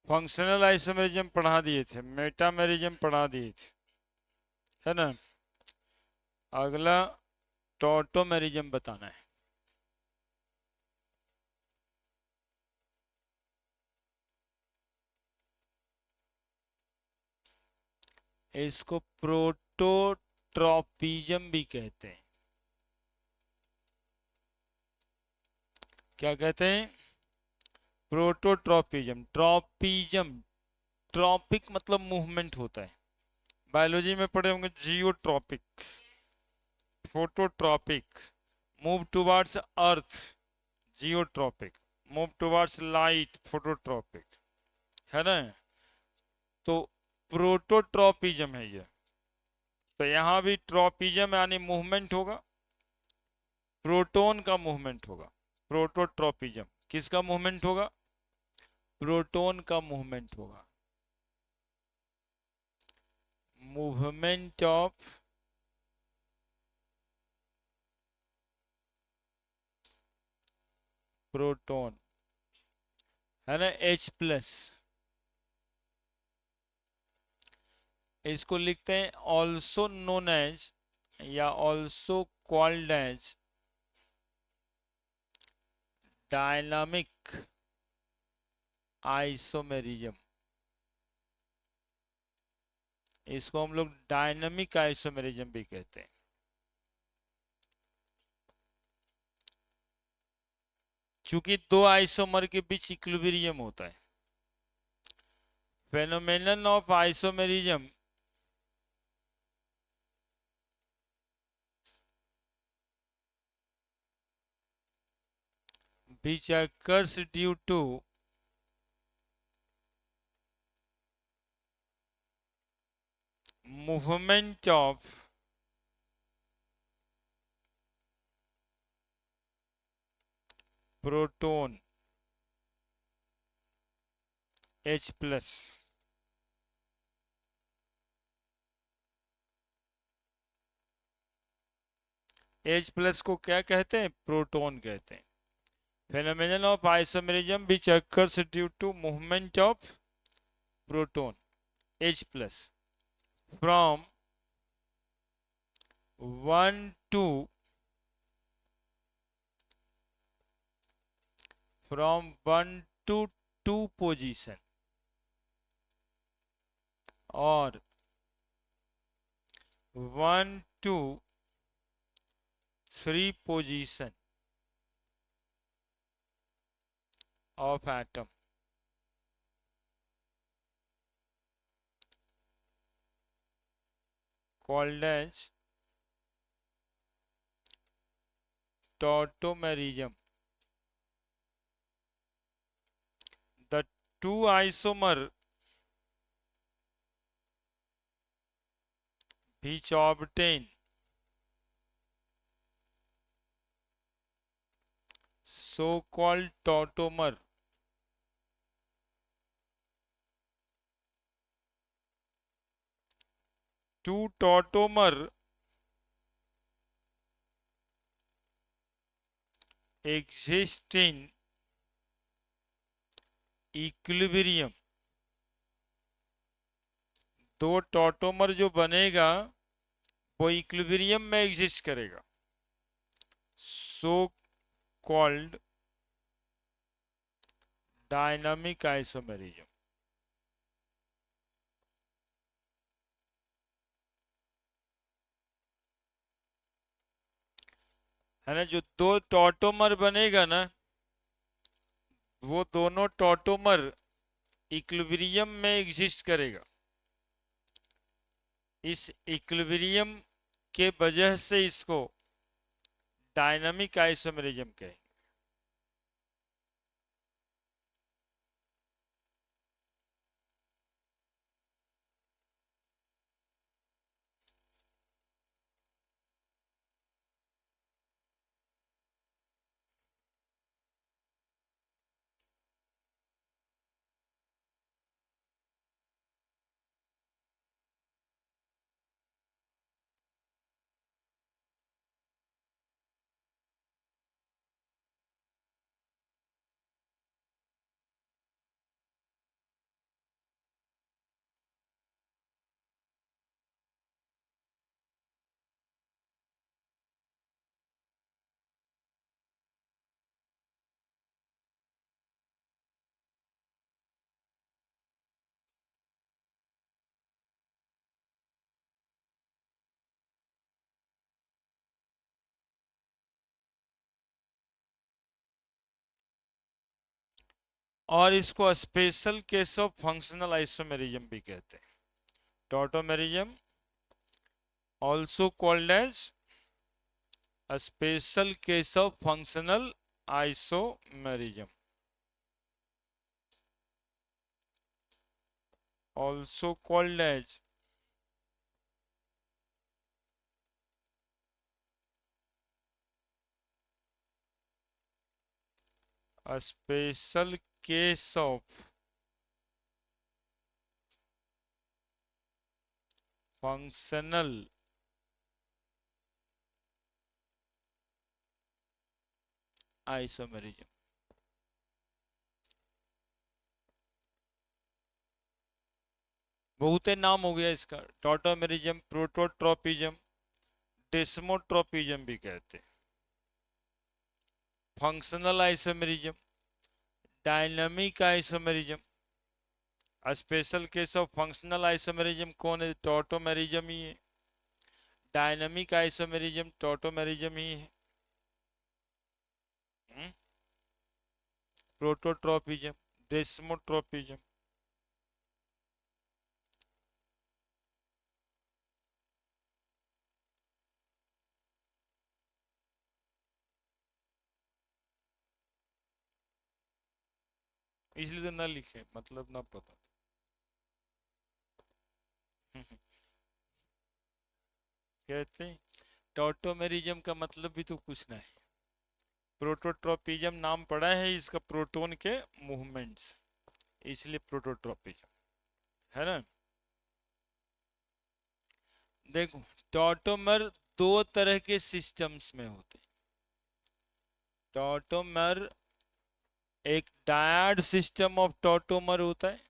Functional isomerism पढ़ा दिए थे, मेटामेरिज्म पढ़ा दिए थे, है ना। अगला टॉटोमेरिज्म बताना है। इसको प्रोटोट्रॉपिज्म भी कहते हैं। क्या कहते हैं? प्रोटोट्रॉपिज्म। ट्रॉपिज्म, ट्रॉपिक मतलब मूवमेंट होता है। बायोलॉजी में पढ़े होंगे जियोट्रॉपिक, फोटोट्रॉपिक, मूव टुवर्ड्स अर्थ geotropic, move towards light phototropic, है ना। तो प्रोटोट्रॉपिज्म है ये। तो यहां भी ट्रॉपिज्म यानी मूवमेंट होगा, प्रोटोन का मूवमेंट होगा। प्रोटोट्रॉपिज्म किसका मूवमेंट होगा? प्रोटोन का मूवमेंट होगा। मूवमेंट ऑफ प्रोटोन, है ना, H+। इसको लिखते हैं ऑल्सो नोन एज, या also called as dynamic isomerism. इसको हम लोग डायनामिक आइसोमेरिज्म भी कहते हैं। चूंकि दो आइसोमर के बीच इक्विलिब्रियम होता है। Phenomenon of isomerism which occurs due to movement of proton H+। H+ को क्या कहते हैं? प्रोटोन कहते हैं। phenomenon of isomerism which occurs due to movement of proton H+ from one to from 1 to 2 position or 1 to 3 position of atom called as tautomerism. The two isomer which obtain so called tautomer two tautomer exist in equilibrium। दो tautomer जो बनेगा वो equilibrium में exist करेगा, so called dynamic isomerism. है ना, जो दो टॉटोमर बनेगा ना, वो दोनों टॉटोमर इक्विलिब्रियम में एग्जिस्ट करेगा। इस इक्विलिब्रियम के वजह से इसको डायनामिक आइसोमेरिज्म कहेंगे। और इसको special case of functional isomerism भी कहते हैं। Tautomerism also called as a special case of functional isomerism, also called as a special case of functional isomerism। बहुत नाम हो गया इसका, टॉटोमेरिज्म, प्रोटोट्रोपिज्म, डेस्मोट्रोपिज्म भी कहते हैं, functional isomerism, dynamic isomerism. Special case of functional isomerism कौन है? टॉटोमेरिज्म ही है। डायनामिक आइसोमेरिज्म टॉटोमेरिज्म ही है। प्रोटोट्रोपिज्म, डेस्मोट्रोपिज्म। इसलिए तो ना लिखे, मतलब ना पता। कहते हैं टॉटोमेरिज्म का मतलब भी तो कुछ ना है। प्रोटोट्रोपिज्म नाम पड़ा है इसका प्रोटोन के मूवमेंट्स, इसलिए प्रोटोट्रोपिज्म है ना। देखो, टॉटोमर दो तरह के सिस्टम्स में होते हैं। टॉटोमर एक डायड सिस्टम ऑफ टॉटोमर होता है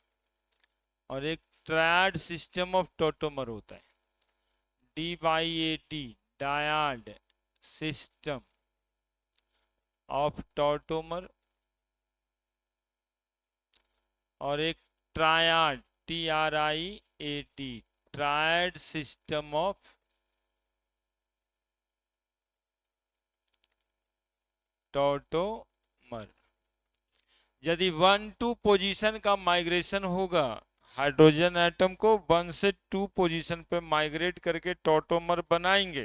और एक ट्रायड सिस्टम ऑफ टॉटोमर होता है। DYAD, dyad system of tautomer, और एक triad, TRIAD, triad system of tautomer. यदि 1-2 पोजीशन का माइग्रेशन होगा, हाइड्रोजन एटम को 1 से 2 पोजीशन पे माइग्रेट करके टॉटोमर बनाएंगे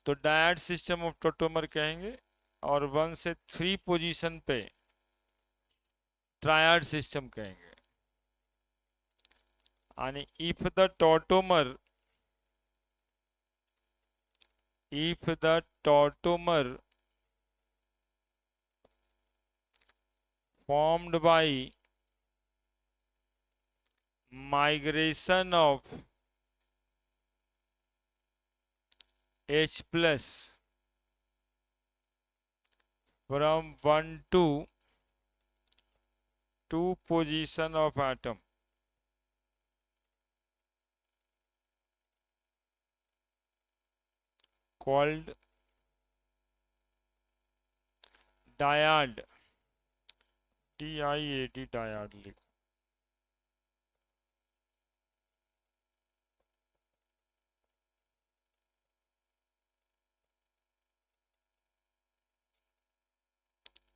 तो डायड सिस्टम ऑफ टॉटोमर कहेंगे, और 1 से 3 पोजीशन पे ट्रायड सिस्टम कहेंगे। यानी if the tautomer formed by migration of H plus from 1 to 2 position of atom called dyad, DIAD, dyad लिखो।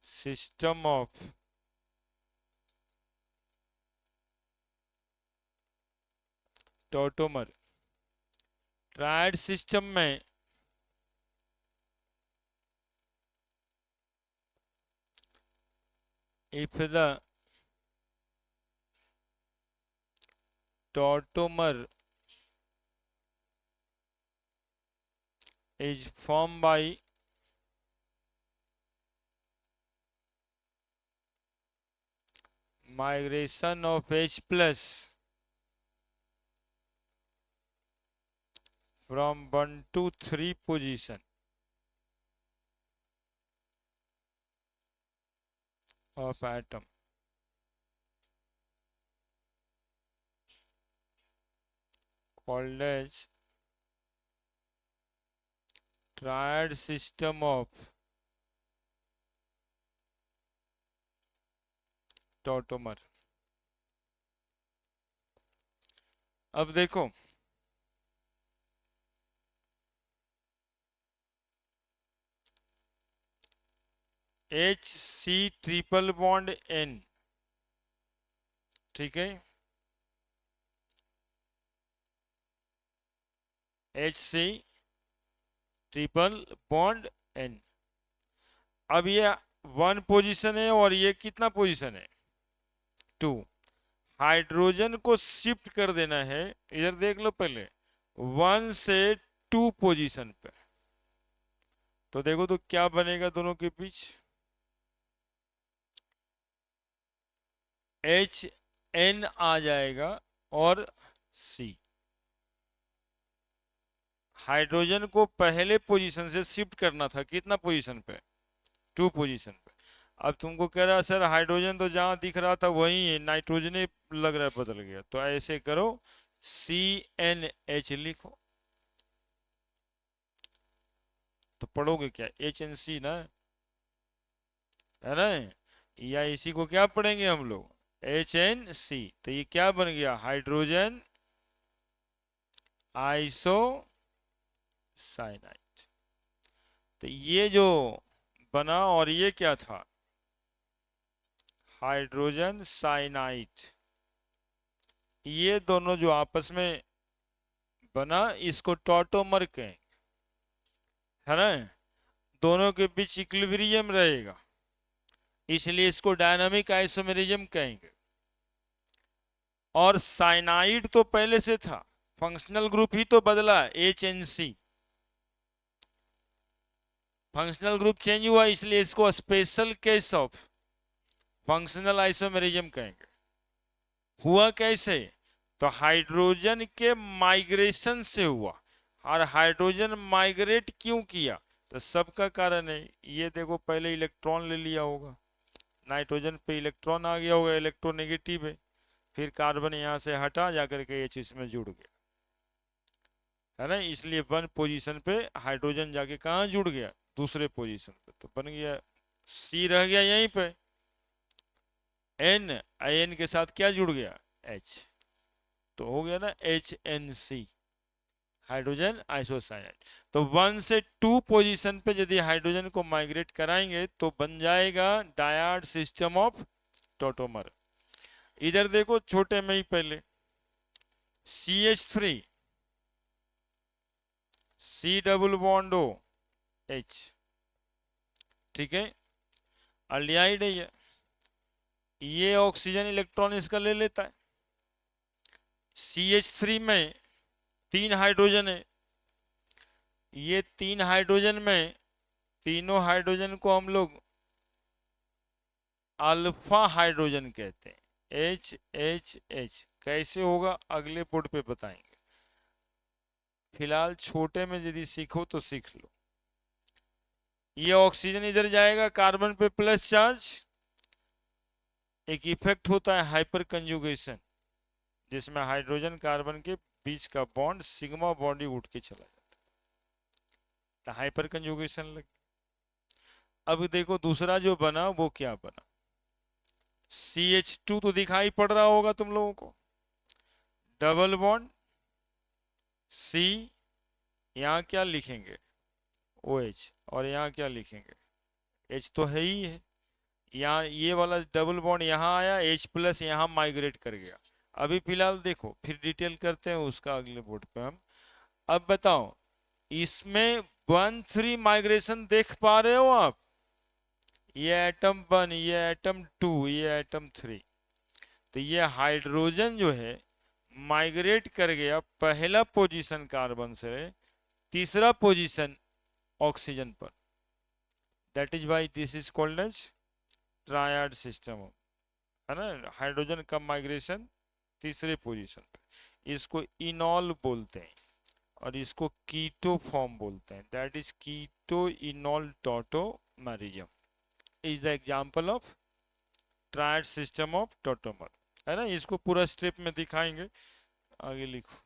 System of tautomer. Triad system में if the tautomer is formed by migration of H plus from 1 to 3 position of atom called as triad system of tautomer. अब देखो, HC triple bond N, ठीक है, HC triple bond N। अब ये 1 position है और ये कितना पोजीशन है, 2। हाइड्रोजन को शिफ्ट कर देना है, इधर देख लो पहले, 1 से 2 पोजीशन पे। तो देखो तो क्या बनेगा दोनों के बीच, HN आ जाएगा और C। हाइड्रोजन को पहले पोजीशन से शिफ्ट करना था, कितना पोजीशन पे, 2 पोजीशन पे। अब तुमको कह रहा है सर हाइड्रोजन तो जहां दिख रहा था वही है, नाइट्रोजन लग रहा है बदल गया, तो ऐसे करो CNH लिखो। तो पढ़ोगे क्या, HNC ना, है ना, या इसी को क्या पढ़ेंगे हम लोग, HNC। तो ये क्या बन गया, हाइड्रोजन आइसोसाइनाइड। तो ये जो बना, और ये क्या था, हाइड्रोजन साइनाइड। ये दोनों जो आपस में बना, इसको टॉटोमर कहें, है ना, दोनों के बीच इक्विलिब्रियम रहेगा, इसलिए इसको डायनामिक आइसोमेरिज्म कहेंगे। और साइनाइड तो पहले से था, फंक्शनल ग्रुप ही तो बदला, HNC, फंक्शनल ग्रुप चेंज हुआ, इसलिए इसको special case of functional isomerism कहेंगे। हुआ कैसे, तो हाइड्रोजन के माइग्रेशन से हुआ। और हाइड्रोजन माइग्रेट क्यों किया, तो सबका कारण है, ये देखो पहले इलेक्ट्रॉन ले लिया होगा, नाइट्रोजन पे इलेक्ट्रॉन आ गया होगा, इलेक्ट्रोनेगेटिव है, फिर कार्बन यहाँ से हटा जाकर के H इसमें जुड़ गया, है ना, इसलिए 1 पोजीशन पे हाइड्रोजन जाके कहाँ जुड़ गया, दूसरे पोजीशन पे, तो बन गया C, रह गया यहीं पे, N, IN के साथ क्या जुड़ गया, H, तो हो गया ना HNC, हाइड्रोजन आइसोसाइनाइड। तो 1 से 2 पोजीशन पे यदि हाइड्रोजन को माइग्रेट कराएंगे तो बन जाएगा डायड सिस्टम ऑफ टॉटोमर। इधर देखो छोटे में ही पहले CH3, C double bond O H, ठीक है, अल्डिहाइड है ये ऑक्सीजन इलेक्ट्रॉन इसका ले लेता है। CH3 में 3 हाइड्रोजन है, ये 3 हाइड्रोजन में, तीनों हाइड्रोजन को हम लोग अल्फा हाइड्रोजन कहते हैं, HHH। कैसे होगा अगले बोर्ड पे बताएंगे, फिलहाल छोटे में यदि सीखो तो सीख लो। ये ऑक्सीजन इधर जाएगा, कार्बन पे प्लस चार्ज, एक इफेक्ट होता है हाइपर कंजुगेशन, जिसमें हाइड्रोजन कार्बन के बीच का बॉन्ड सिग्मा बॉन्ड ही उठ के चला जाता है, तो हाइपर कंजुगेशन लग। अब देखो दूसरा जो बना वो क्या बना, CH2 तो दिखाई पड़ रहा होगा तुम लोगों को, डबल बॉन्ड C, यहाँ क्या लिखेंगे OH, और यहाँ क्या लिखेंगे H, तो है ही है, यहाँ ये वाला डबल बॉन्ड यहाँ आया, H+ यहाँ माइग्रेट कर गया। अभी फिलहाल देखो, फिर डिटेल करते हैं उसका अगले बोर्ड पे हम। अब बताओ इसमें 1,3 माइग्रेशन देख पा रहे हो आप, ये एटम 1, ये एटम 2, ये एटम 3। तो ये हाइड्रोजन जो है माइग्रेट कर गया पहला पोजीशन कार्बन से तीसरा पोजीशन ऑक्सीजन पर, that is why this is called as triad system, है ना, हाइड्रोजन का माइग्रेशन तीसरे पोजीशन पे, इसको इनॉल बोलते हैं, और इसको कीटो फॉर्म बोलते हैं, that is keto enol tautomerism is the example of triad system of tautomer, है ना। इसको पूरा स्टेप में दिखाएंगे, आगे लिखो।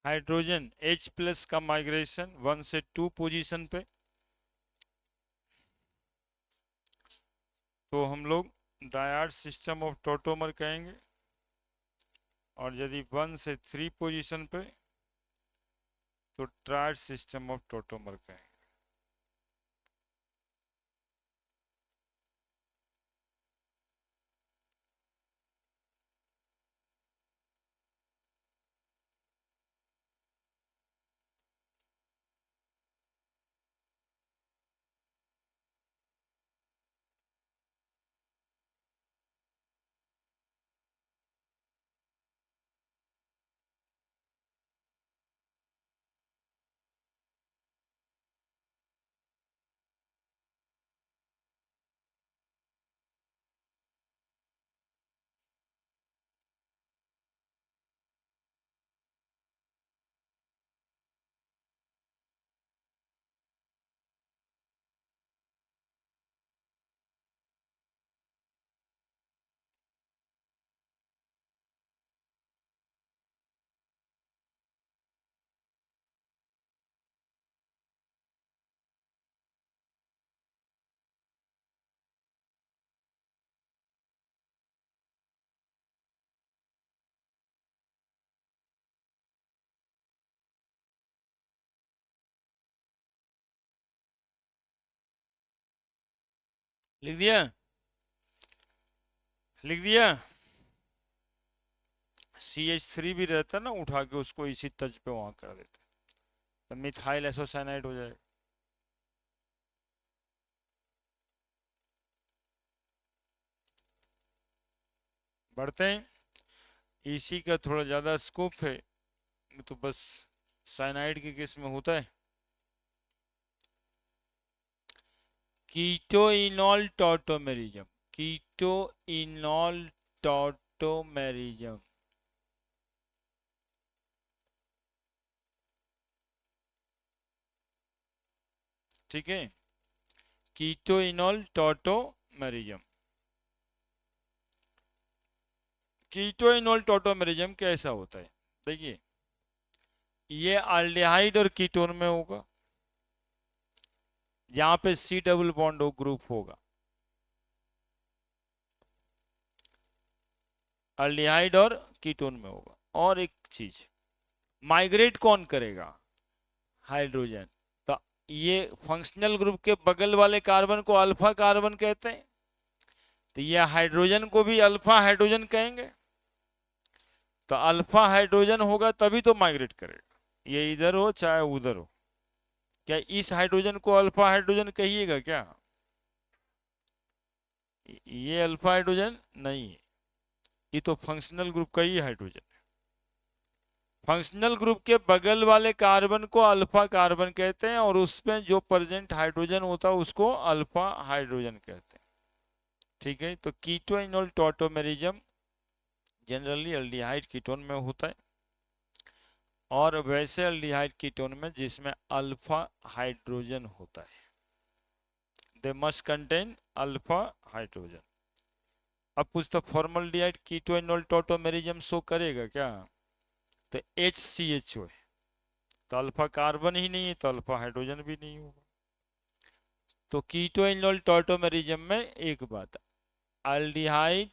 हाइड्रोजन H+ का माइग्रेशन 1 से 2 पोजीशन पे, तो हम लोग डायड सिस्टम ऑफ टॉटोमर कहेंगे। और यदि 1 से 3 पोजीशन पे तो ट्रायड सिस्टम ऑफ टॉटोमर कहेंगे। लिख दिया, लिख दिया। CH3 भी रहता ना, उठा के उसको इसी तर्ज पे वहां कर देते, तो मिथाइल एसोसाइनाइड हो जाएगा। बढ़ते हैं। इसी का थोड़ा ज़्यादा स्कोप है, तो बस साइनाइड के केस में होता है। कीटोइनॉल टॉटोमेरिज्म, कीटोइनॉल टॉटोमेरिज्म, ठीक है। कीटोइनॉल टॉटोमेरिज्म, कीटोइनॉल टॉटोमेरिज्म कैसा होता है? देखिए, ये अल्डिहाइड और कीटोन में होगा, जहां पे C डबल बॉन्ड हो ग्रुप होगा। अल्डिहाइड और कीटोन में होगा। और एक चीज, माइग्रेट कौन करेगा? हाइड्रोजन। तो ये फंक्शनल ग्रुप के बगल वाले कार्बन को अल्फा कार्बन कहते हैं, तो ये हाइड्रोजन को भी अल्फा हाइड्रोजन कहेंगे। तो अल्फा हाइड्रोजन होगा तभी तो माइग्रेट करेगा, ये इधर हो चाहे उधर हो। क्या इस हाइड्रोजन को अल्फा हाइड्रोजन कहिएगा क्या? ये अल्फा हाइड्रोजन नहीं है, ये तो फंक्शनल ग्रुप का ही हाइड्रोजन है। फंक्शनल ग्रुप के बगल वाले कार्बन को अल्फा कार्बन कहते हैं, और उसमें जो प्रेजेंट हाइड्रोजन होता है उसको अल्फा हाइड्रोजन कहते हैं, ठीक है। तो कीटोइनॉल टॉटोमेरिज्म जनरली अल्डिहाइड कीटोन में होता है, और वैसे अल्डिहाइड कीटोन में जिसमें अल्फा हाइड्रोजन होता है, they must contain alpha hydrogen. अब पूछता फॉर्मल्डिहाइड कीटोइनॉल टॉटोमेरिज्म शो करेगा क्या? तो HCHO है, तो अल्फा कार्बन ही नहीं है, तो अल्फा हाइड्रोजन भी नहीं होगा। तो कीटोइनॉल टॉटोमेरिज्म में एक बात, अल्डिहाइड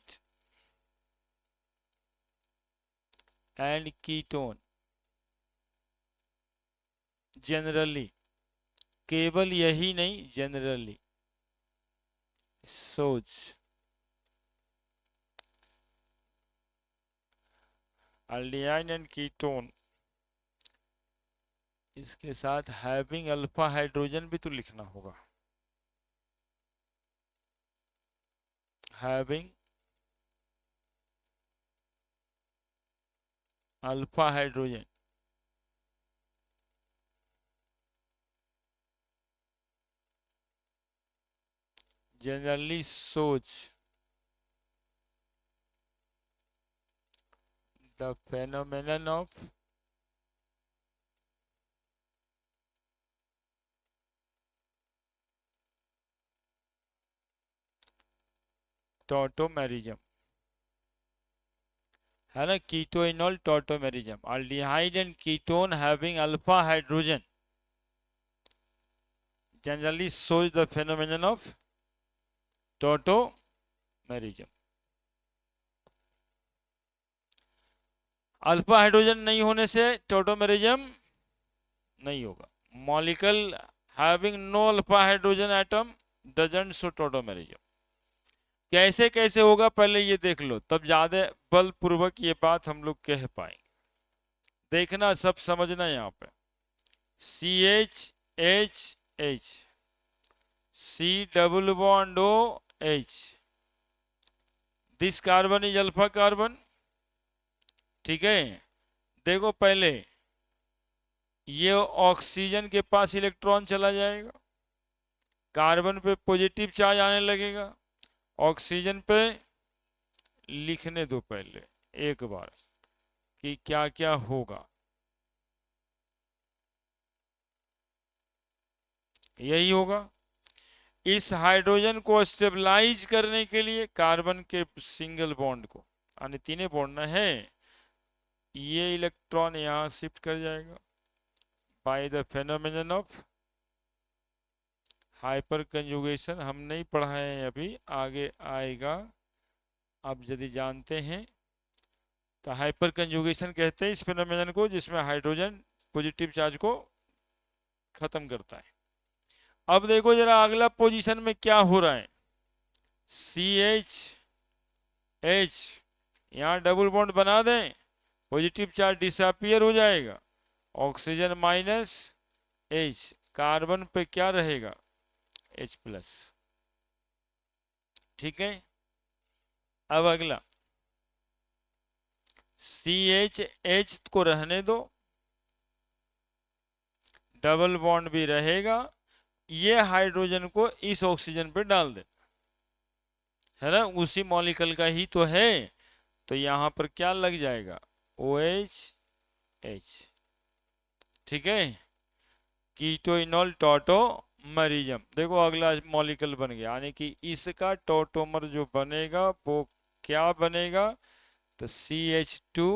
एंड कीटोन जनरली, केवल यही नहीं, जनरली सोच अल्डिहाइड एंड कीटोन, इसके साथ हैविंग अल्फा हाइड्रोजन भी तो लिखना होगा, हैविंग अल्फा हाइड्रोजन। जनरली सोच द phenomenon of tautomerism है ना, कीटोइनॉल tautomerism, aldehyde and ketone having alpha hydrogen generally shows the phenomenon of tautomerism. Alpha hydrogen नहीं होने से टॉटोमेरिज्म नहीं होगा। Molecule having no alpha hydrogen atom doesn't show tautomerism. कैसे कैसे होगा पहले ये देख लो, तब ज्यादा बलपूर्वक ये बात हम लोग कह पाएंगे। देखना, सब समझना यहाँ पे। C H H H, C double bond O H, this carbon is alpha carbon. ठीक है, देखो पहले ये ऑक्सीजन के पास इलेक्ट्रॉन चला जाएगा, कार्बन पे पॉजिटिव चार्ज आने लगेगा, ऑक्सीजन पे लिखने दो पहले एक बार कि क्या क्या होगा। यही होगा। इस हाइड्रोजन को स्टेबलाइज करने के लिए कार्बन के सिंगल बॉन्ड को, यानी तीनों बॉन्ड है, ये इलेक्ट्रॉन यहां शिफ्ट कर जाएगा by the phenomenon of hyper conjugation. हम नहीं पढ़ाए हैं अभी, आगे आएगा। आप यदि जानते हैं तो हाइपर कंजुगेशन कहते हैं इस फेनोमेनन को जिसमें हाइड्रोजन पॉजिटिव चार्ज को खत्म करता है। अब देखो जरा अगला पोजीशन में क्या हो रहा है। सी एच एच, यहाँ डबल बॉन्ड बना दें, पॉजिटिव चार्ज डिसअपियर हो जाएगा, ऑक्सीजन माइनस एच, कार्बन पे क्या रहेगा, एच प्लस। ठीक है, अब अगला सी एच एच को रहने दो, डबल बॉन्ड भी रहेगा, ये हाइड्रोजन को इस ऑक्सीजन पे डाल दे, है ना, उसी मॉलिक्यूल का ही तो है, तो यहां पर क्या लग जाएगा, ओ एच एच। ठीक है, कीटोइनॉल टॉटोमरिज्म। देखो अगला मॉलिक्यूल बन गया, यानी कि इसका टॉटोमर जो बनेगा वो क्या बनेगा, तो C H two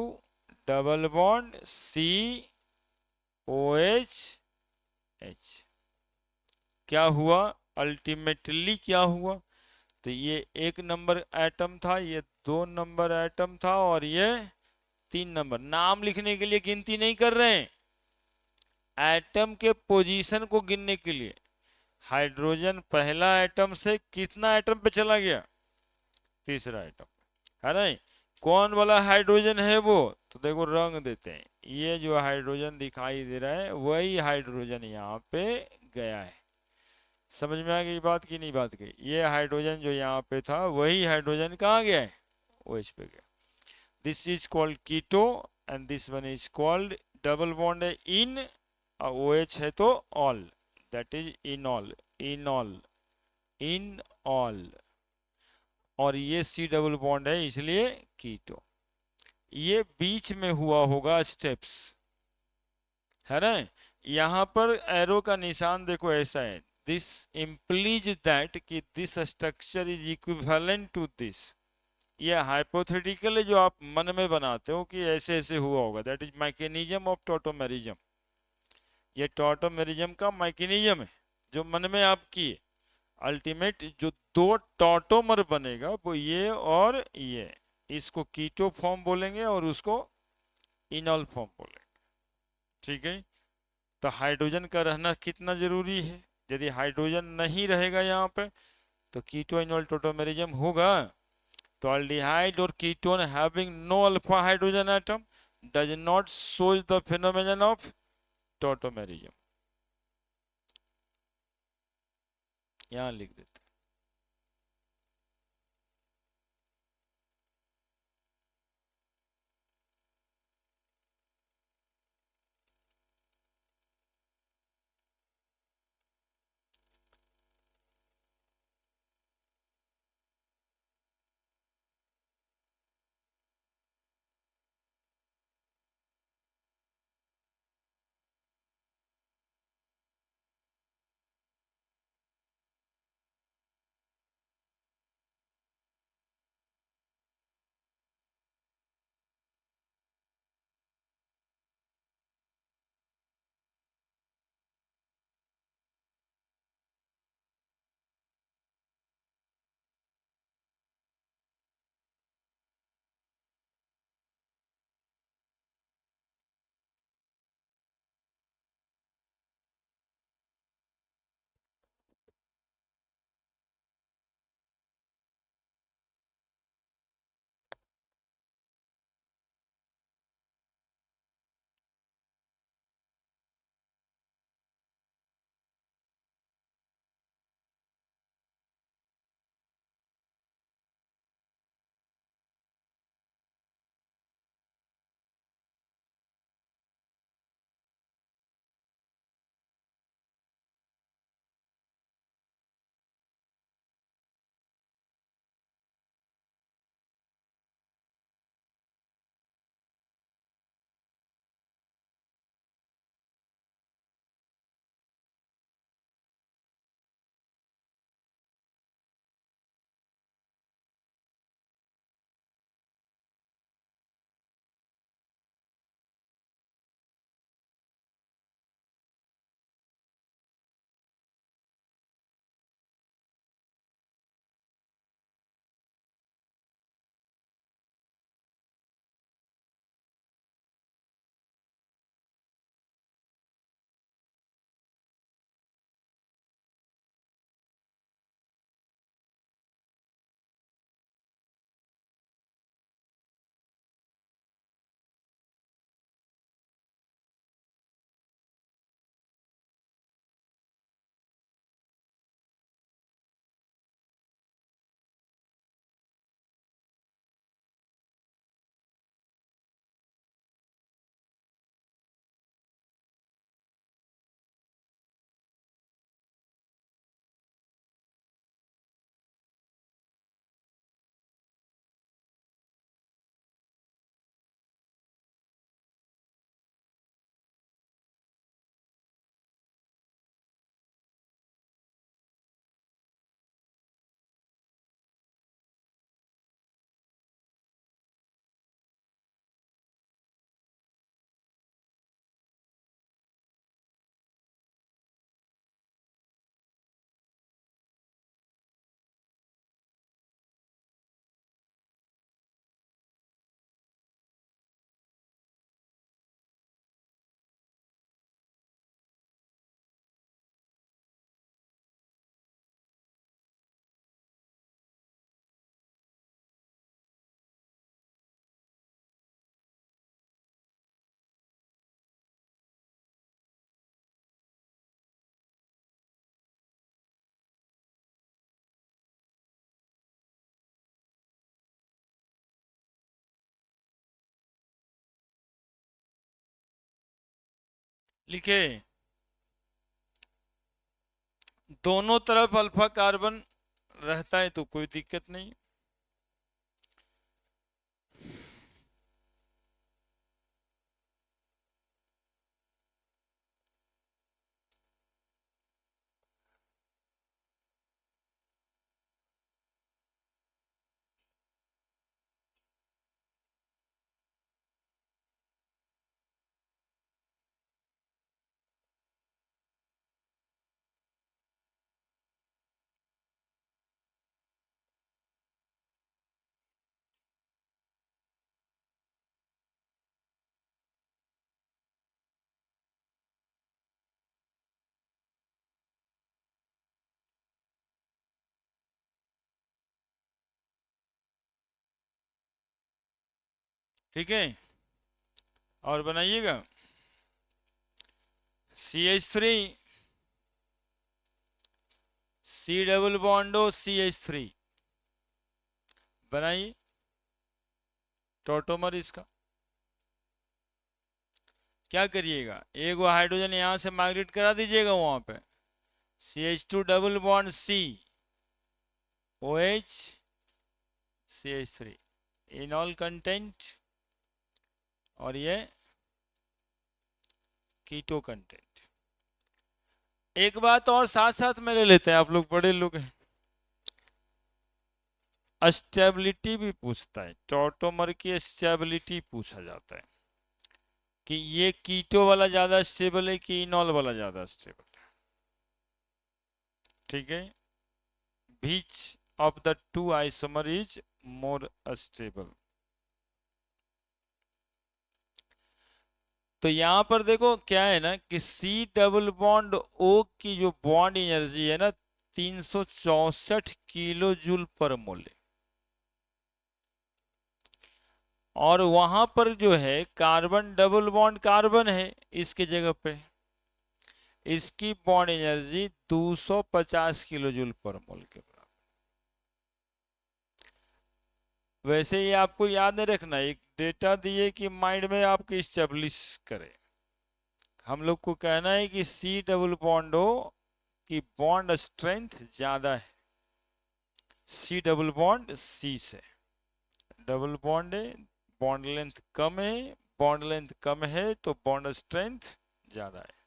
double bond C O H H. क्या हुआ, अल्टीमेटली क्या हुआ, तो ये 1 नंबर एटम था, ये 2 नंबर एटम था, और ये 3 नंबर। नाम लिखने के लिए गिनती नहीं कर रहे हैं, एटम के पोजीशन को गिनने के लिए। हाइड्रोजन पहला एटम से कितना एटम पे चला गया, तीसरा एटम, है ना। कौन वाला हाइड्रोजन है वो, तो देखो रंग देते हैं, ये जो हाइड्रोजन दिखाई दे रहा है वही हाइड्रोजन यहाँ पे गया है। समझ में आ गई बात की नहीं बात की, ये हाइड्रोजन जो यहाँ पे था वही हाइड्रोजन कहाँ गया है, OH पे गया। This is called keto and this one is called double bond है इन, OH है तो ol, that is enol, enol, en ol, और ये C डबल बॉन्ड है इसलिए कीटो। ये बीच में हुआ होगा स्टेप्स, है ना। यहां पर एरो का निशान देखो ऐसा है, दिस इम्प्लीज दैट कि this structure is equivalent to this. ये हाइपोथेटिकल है जो आप मन में बनाते हो कि ऐसे ऐसे हुआ होगा, that is mechanism of tautomerism. ये टॉटोमेरिज्म का मैकेनिज्म है जो मन में आप किए। अल्टीमेट जो 2 टॉटोमर बनेगा वो ये और ये, इसको कीटो फॉर्म बोलेंगे और उसको इनॉल फॉर्म बोलेंगे। ठीक है, तो हाइड्रोजन का रहना कितना जरूरी है, यदि हाइड्रोजन नहीं रहेगा यहाँ पे तो कीटो इनॉल टोटोमेरिज्म होगा। तो अल्डिहाइड और ketone having no alpha hydrogen atom does not shows the phenomenon of tautomerism. यहाँ लिख देते। लिखे, दोनों तरफ अल्फा कार्बन रहता है तो कोई दिक्कत नहीं। ठीक है, और बनाइएगा CH3, C डबल बॉन्डो CH3 बनाइए, टॉटोमर इसका। क्या करिएगा, एक वो हाइड्रोजन यहां से माइग्रेट करा दीजिएगा वहां पे, CH2 double bond C, OH, CH3, इनॉल content, और ये कीटो कंटेंट। एक बात और साथ साथ में ले लेते हैं, आप लोग बड़े लोग हैं, स्टेबिलिटी भी पूछता है, टॉटोमर की स्टेबिलिटी पूछा जाता है कि ये कीटो वाला ज्यादा स्टेबल है कि इनॉल वाला ज्यादा स्टेबल है। ठीक है, which of the two isomer is more stable। तो यहां पर देखो क्या है ना कि C डबल बॉन्ड O की जो बॉन्ड एनर्जी है ना 364 किलो जूल पर मोल है। और वहां पर जो है कार्बन डबल बॉन्ड कार्बन है इसके जगह पे, इसकी बॉन्ड एनर्जी 250 किलो जूल पर मोल के बराबर। वैसे ये आपको याद नहीं रखना, एक डेटा दिए कि माइंड में आपके स्टेब्लिश करे। हम लोग को कहना है कि C डबल बॉन्ड O की बॉन्ड स्ट्रेंथ ज्यादा है C डबल बॉन्ड C से, डबल बॉन्ड है, बॉन्ड लेंथ कम है, बॉन्ड लेंथ कम है तो बॉन्ड स्ट्रेंथ ज्यादा है।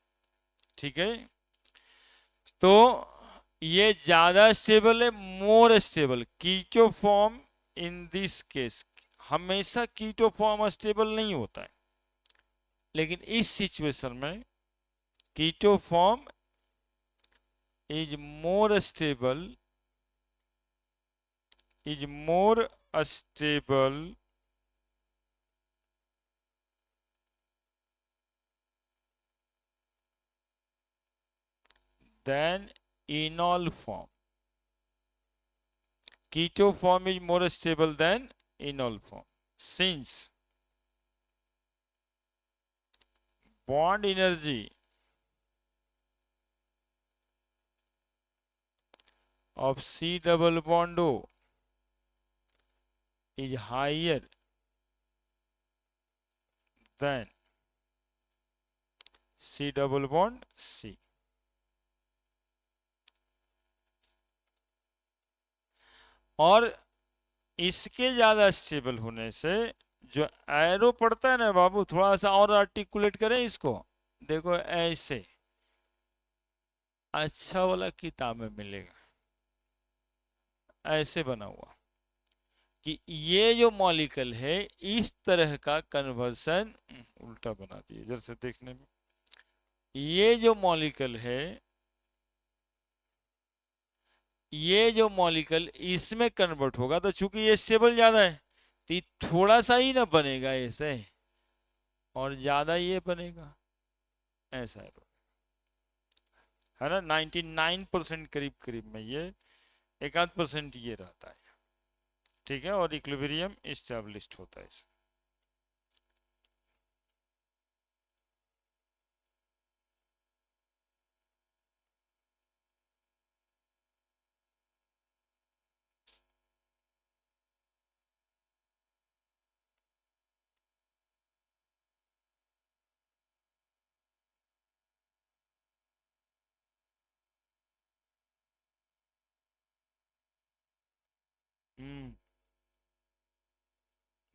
ठीक है, तो ये ज्यादा स्टेबल है, more stable keto form. In this case हमेशा कीटो फॉर्म स्टेबल नहीं होता है, लेकिन इस सिचुएशन में keto form is more stable, is more stable than enol form। Keto form is more stable than enol form since bond energy of C double bond O is higher than C double bond C। और इसके ज्यादा stable होने से जो arrow पड़ता है ना बाबू, थोड़ा सा और आर्टिकुलेट करें इसको, देखो ऐसे अच्छा वाला किताब में मिलेगा, ऐसे बना हुआ कि ये जो मॉलिक्यूल है इस तरह का कन्वर्सन, उल्टा बना दिए इधर से देखने में, ये जो मॉलिक्यूल है, ये जो मॉलिक्यूल इसमें कन्वर्ट होगा तो चूंकि ये स्टेबल ज्यादा है तो ये थोड़ा सा ही ना बनेगा ऐसे, और ज्यादा ये बनेगा ऐसा है ना। 99% करीब करीब में ये, एक आध परसेंट ये रहता है। ठीक है, और इक्विलिब्रियम इस्टेब्लिश्ड होता है इसमें। हम्म,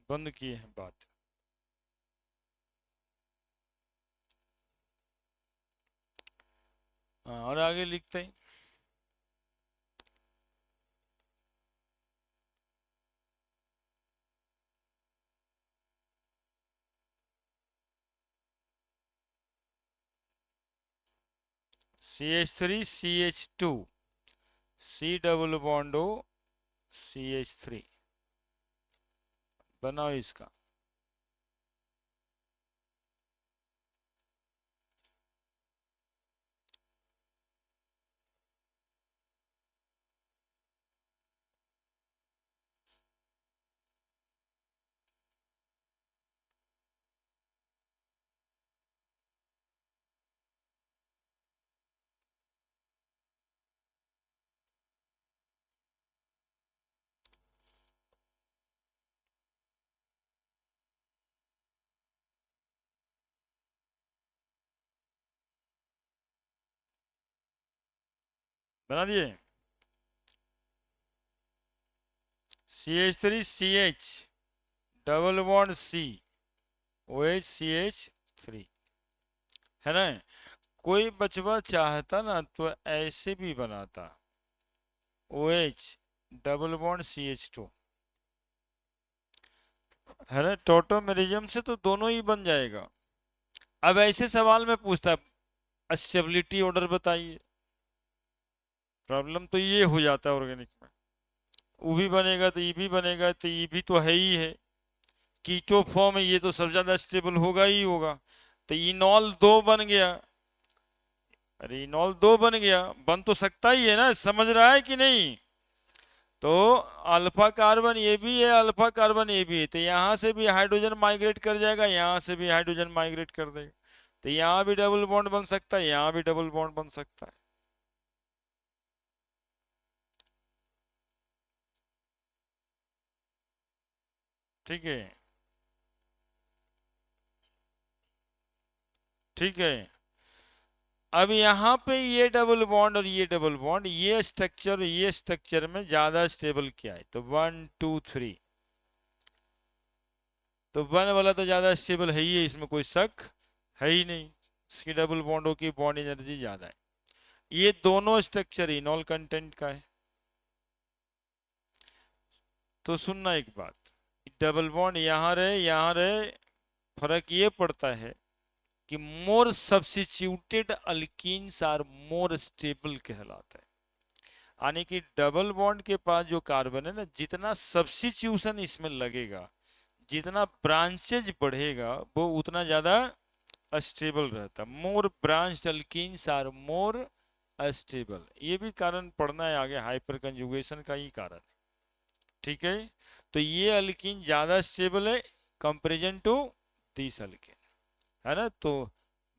बंद किए हैं बात। हाँ, और आगे लिखते हैं। CH3 CH2, C double bond O, CH3 बनाओ इसका। बना दिए। CH3 CH double bond C, OH CH3, है ना। कोई बचवा चाहता ना तो ऐसे भी बनाता, OH डबल बॉन्ड CH2, है ना। टोटोमेरिज्म से तो दोनों ही बन जाएगा। अब ऐसे सवाल में पूछता, स्टेबिलिटी ऑर्डर बताइए। प्रॉब्लम तो ये हो जाता है ऑर्गेनिक में, वो भी बनेगा तो ये भी बनेगा, तो ये भी तो है ही है। कीटो फॉर्म है, ये तो सबसे ज्यादा स्टेबल होगा ही होगा। तो इनॉल दो बन गया, अरे इनॉल दो बन गया, बन तो सकता ही है ना, समझ रहा है कि नहीं। तो अल्फा कार्बन ये भी है, अल्फा कार्बन ये भी है, तो यहां से भी हाइड्रोजन माइग्रेट कर जाएगा, यहां से भी हाइड्रोजन माइग्रेट कर देगा। तो यहाँ भी डबल बॉन्ड बन सकता है, यहाँ भी डबल बॉन्ड बन सकता है। ठीक है, ठीक है। अब यहाँ पे ये डबल बॉन्ड और ये डबल बॉन्ड, ये स्ट्रक्चर में ज्यादा स्टेबल क्या है, तो 1 2 3, तो 1 वाला तो ज्यादा स्टेबल है ही है, इसमें कोई शक है ही नहीं। इसकी डबल बॉन्डों की बॉन्ड एनर्जी ज्यादा है। ये दोनों स्ट्रक्चर इनॉल कंटेंट का है। तो सुनना एक बात, डबल बॉन्ड यहाँ रहे, फर्क ये पड़ता है कि more substituted alkenes are more stable कहलाता है। यानी कि डबल बॉन्ड के पास जो कार्बन है ना, जितना सब्स्टिट्यूशन इसमें लगेगा, जितना ब्रांचेज बढ़ेगा, वो उतना ज्यादा स्टेबल रहता। More branch alkenes are more stable, ये भी कारण पढ़ना है आगे, हाइपर कंजुगेशन का ही कारण है। ठीक है, तो ये अल्कीन ज्यादा स्टेबल है कंपेरिजन टू दिस अल्कीन, है ना। तो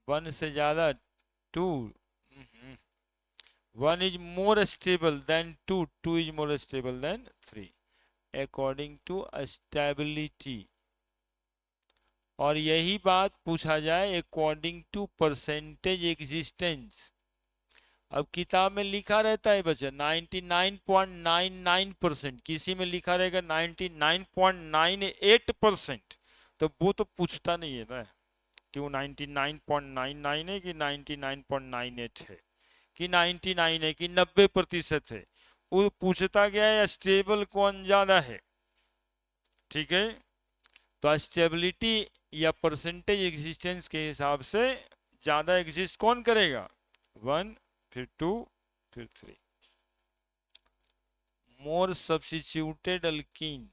1 से ज्यादा 2, 1 is more stable than 2, 2 is more stable than 3 according to stability। और यही बात पूछा जाए अकॉर्डिंग टू परसेंटेज एग्जिस्टेंस। अब किताब में लिखा रहता है बच्चा 99.99%, किसी में लिखा रहेगा 99.98%, तो वो तो पूछता नहीं है ना कि वो 99.99 है कि 99.98 है कि 99 है कि 90% है। वो पूछता गया है स्टेबल कौन ज्यादा है। ठीक है, तो स्टेबिलिटी या परसेंटेज एग्जिस्टेंस के हिसाब से ज्यादा एग्जिस्ट कौन करेगा, 1, फिर 2, फिर 3। More substituted alkene,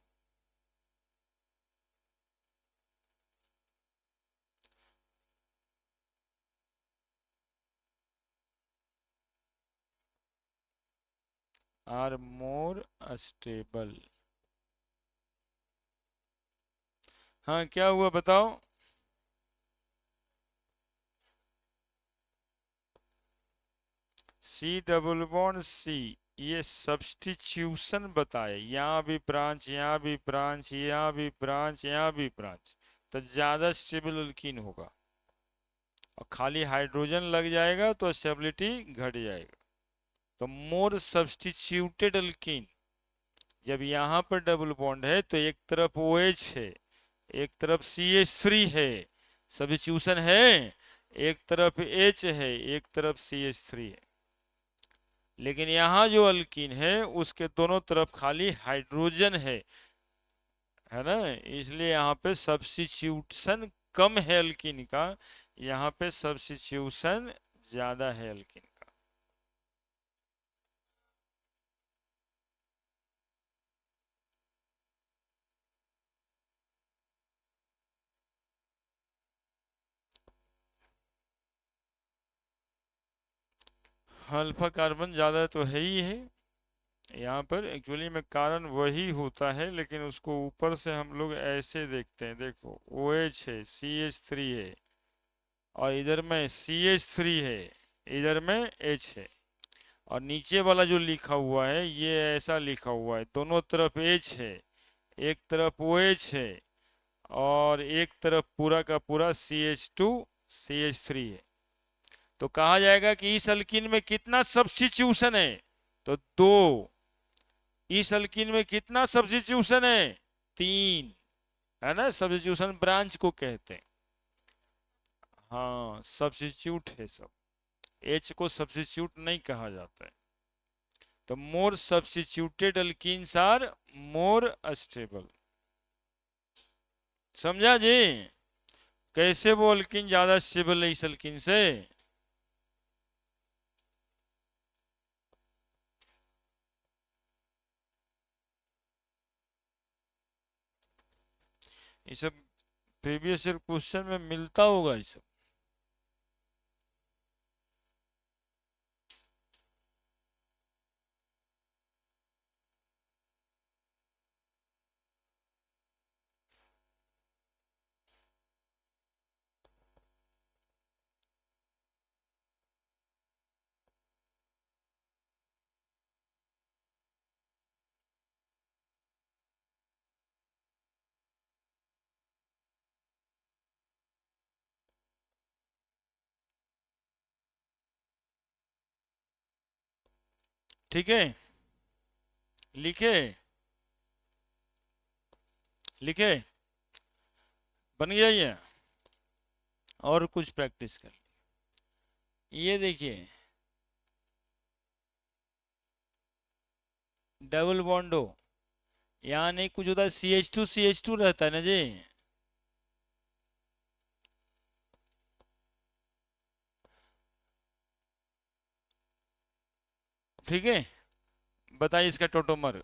are more stable. हाँ, क्या हुआ बताओ। सी डबल बॉन्ड सी, ये सब्स्टिट्यूशन बताए, यहाँ भी ब्रांच, यहाँ भी ब्रांच, यहाँ भी ब्रांच, यहाँ भी ब्रांच, तो ज्यादा स्टेबल अल्कीन होगा। और खाली हाइड्रोजन लग जाएगा तो स्टेबिलिटी घट जाएगा। तो मोर सब्स्टिट्यूटेड अल्कीन जब यहाँ पर डबल बॉन्ड है तो एक तरफ OH है, एक तरफ CH3 है, सब्स्टिट्यूशन है, एक तरफ H है, एक तरफ CH3 है। लेकिन यहाँ जो अल्कीन है उसके दोनों तरफ खाली हाइड्रोजन है ना, इसलिए यहाँ पे सब्स्टिट्यूशन कम है अल्कीन का, यहाँ पे सब्स्टिट्यूशन ज्यादा है अल्कीन का। अल्फा कार्बन ज्यादा तो है ही है यहाँ पर, एक्चुअली में कारण वही होता है, लेकिन उसको ऊपर से हम लोग ऐसे देखते हैं। देखो OH है, CH3 है, और इधर में CH3 है, इधर में H है, और नीचे वाला जो लिखा हुआ है ये ऐसा लिखा हुआ है, दोनों तरफ H है, एक तरफ OH है, और एक तरफ पूरा का पूरा CH2 CH3 है। तो कहा जाएगा कि इस अल्कीन में कितना सब्स्टिट्यूशन है, तो 2। इस अल्कीन में कितना सब्स्टिट्यूशन है, 3, है ना, सब्स्टिट्यूशन ब्रांच को कहते हैं। हाँ सब्स्टिट्यूट है सब, H को सब्स्टिट्यूट नहीं कहा जाता है। तो more substituted alkenes are more stable. समझा जी, कैसे वो अल्कीन ज्यादा स्टेबल है इस अल्कीन से? ये सब प्रीवियस ईयर क्वेश्चन में मिलता होगा ये सब। ठीक है, लिखे, लिखे, बन गया ये। और कुछ प्रैक्टिस कर, ये देखिए डबल बॉन्ड हो, यहाँ नहीं कुछ होता, CH2 रहता है ना जी। ठीक है, बताइए इसका टोटोमर।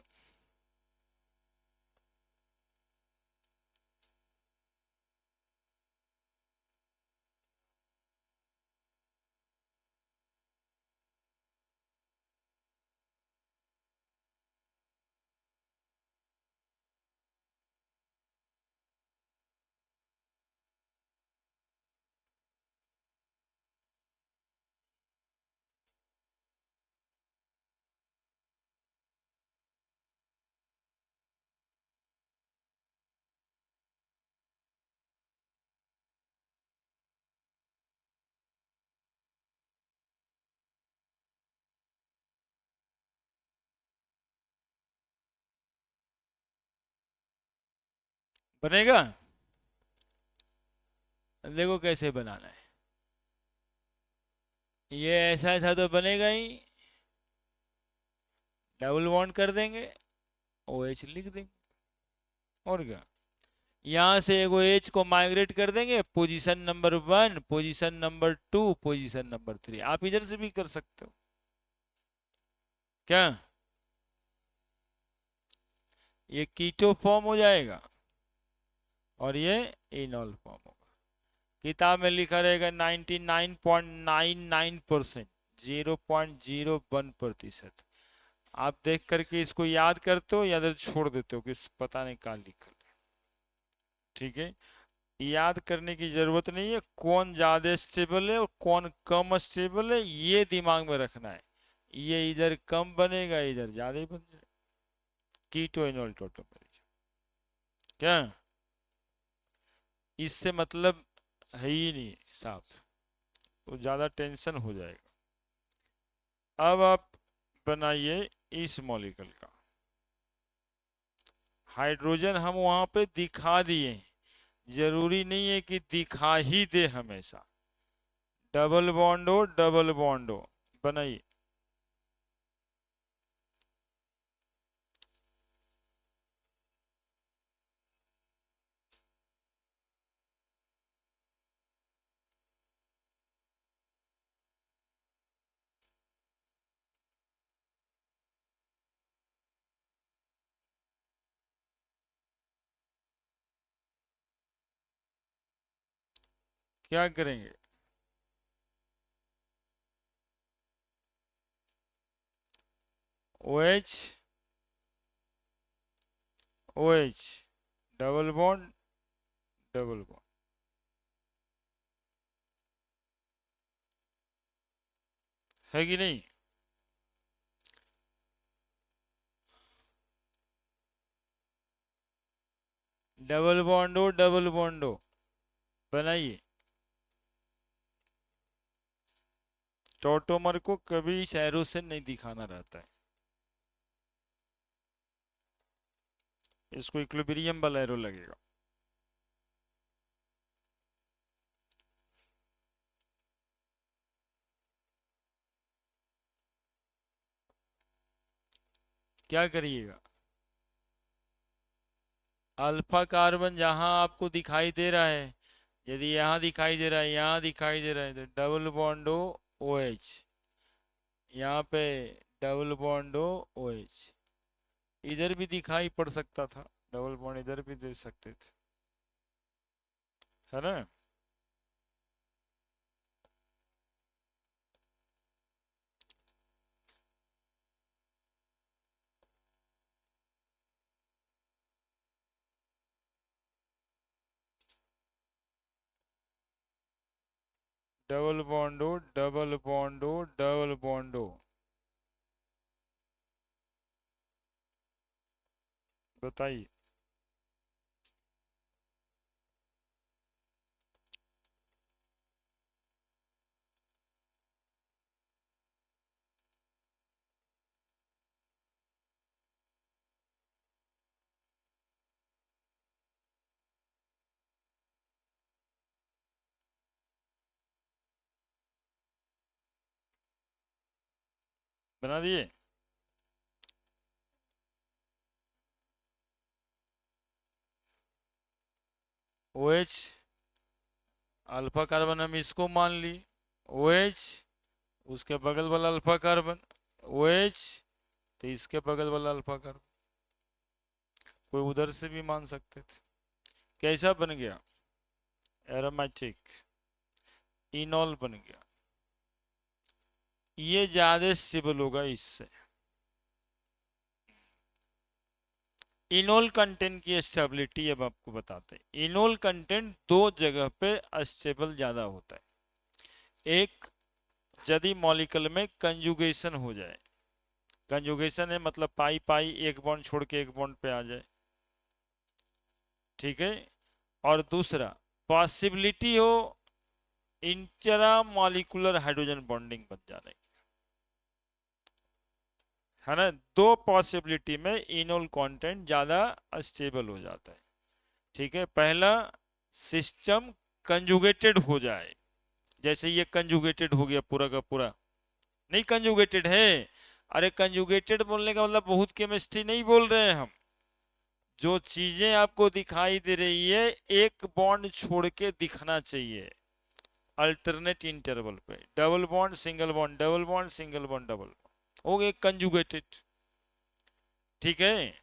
बनेगा, देखो कैसे बनाना है। ये ऐसा ऐसा तो बनेगा ही, डबल बॉन्ड कर देंगे, OH लिख देंगे, और क्या। यहाँ से एगो H को माइग्रेट कर देंगे, position number 1, position number 2, position number 3। आप इधर से भी कर सकते हो क्या, ये कीटो फॉर्म हो जाएगा और ये इनॉल फॉर्म होगा। किताब में लिखा रहेगा 99.99%, 0.01%। आप देख करके इसको याद करते हो या इधर छोड़ देते हो कि पता नहीं कहाँ लिखा है। ठीक है, याद करने की जरूरत नहीं है, कौन ज्यादा स्टेबल है और कौन कम स्टेबल है ये दिमाग में रखना है। ये इधर कम बनेगा, इधर ज्यादा ही बन जाएगा, कीटो इनोल टोटो। क्या, इससे मतलब है ही नहीं साहब, तो ज्यादा टेंशन हो जाएगा। अब आप बनाइए इस मॉलिक्यूल का, हाइड्रोजन हम वहां पे दिखा दिए, जरूरी नहीं है कि दिखा ही दे हमेशा। डबल बॉन्ड हो, डबल बॉन्ड हो, बनाइए। क्या करेंगे? O H, O H, double bond, double bond. है कि नहीं? डबल बॉन्ड हो, डबल बॉन्ड हो, बनाइए। टॉटोमर को कभी शहरों से नहीं दिखाना रहता है, इसको इक्विलिब्रियम वाला एरो लगेगा। क्या करिएगा? अल्फा कार्बन जहां आपको दिखाई दे रहा है, यदि यहाँ दिखाई दे रहा है, यहाँ दिखाई दे रहा है, तो डबल बॉन्ड हो, ओ एच। यहाँ पे डबल बॉन्ड हो, ओ एच। इधर भी दिखाई पड़ सकता था, डबल बॉन्ड इधर भी दे सकते थे, है ना? डबल बॉन्ड हो, डबल बॉन्ड हो, डबल बॉन्ड हो, बताइए। बना दिए? ओ एच, अल्फा कार्बन हम इसको मान ली, ओ एच, उसके बगल वाला अल्फा कार्बन, ओ एच, तो इसके बगल वाला अल्फा कार्बन। कोई उधर से भी मान सकते थे। कैसा बन गया? एरोमेटिक इनॉल बन गया। ये ज्यादा स्टेबल होगा इससे। इनोल कंटेंट की स्टेबिलिटी अब आपको बताते हैं। इनोल कंटेंट दो जगह पे स्टेबल ज्यादा होता है। एक, यदि मॉलिक्यूल में कंजुगेशन हो जाए, कंजुगेशन है मतलब पाई पाई एक बॉन्ड छोड़ के एक बॉन्ड पे आ जाए, ठीक है। और दूसरा, पॉसिबिलिटी हो इंट्रा मॉलिकुलर हाइड्रोजन बॉन्डिंग बन जाने, है ना? दो पॉसिबिलिटी में इनोल कंटेंट ज्यादा स्टेबल हो जाता है, ठीक है। पहला, सिस्टम कंजुगेटेड हो जाए, जैसे ये कंजुगेटेड हो गया पूरा का पूरा। नहीं कंजुगेटेड है, अरे कंजुगेटेड बोलने का मतलब बहुत केमिस्ट्री नहीं बोल रहे हैं हम। जो चीजें आपको दिखाई दे रही है, एक बॉन्ड छोड़ के दिखना चाहिए अल्टरनेट इंटरवल पे। Double bond, single bond, double bond, single bond, double bond, हो गए कंजुगेटेड, ठीक है।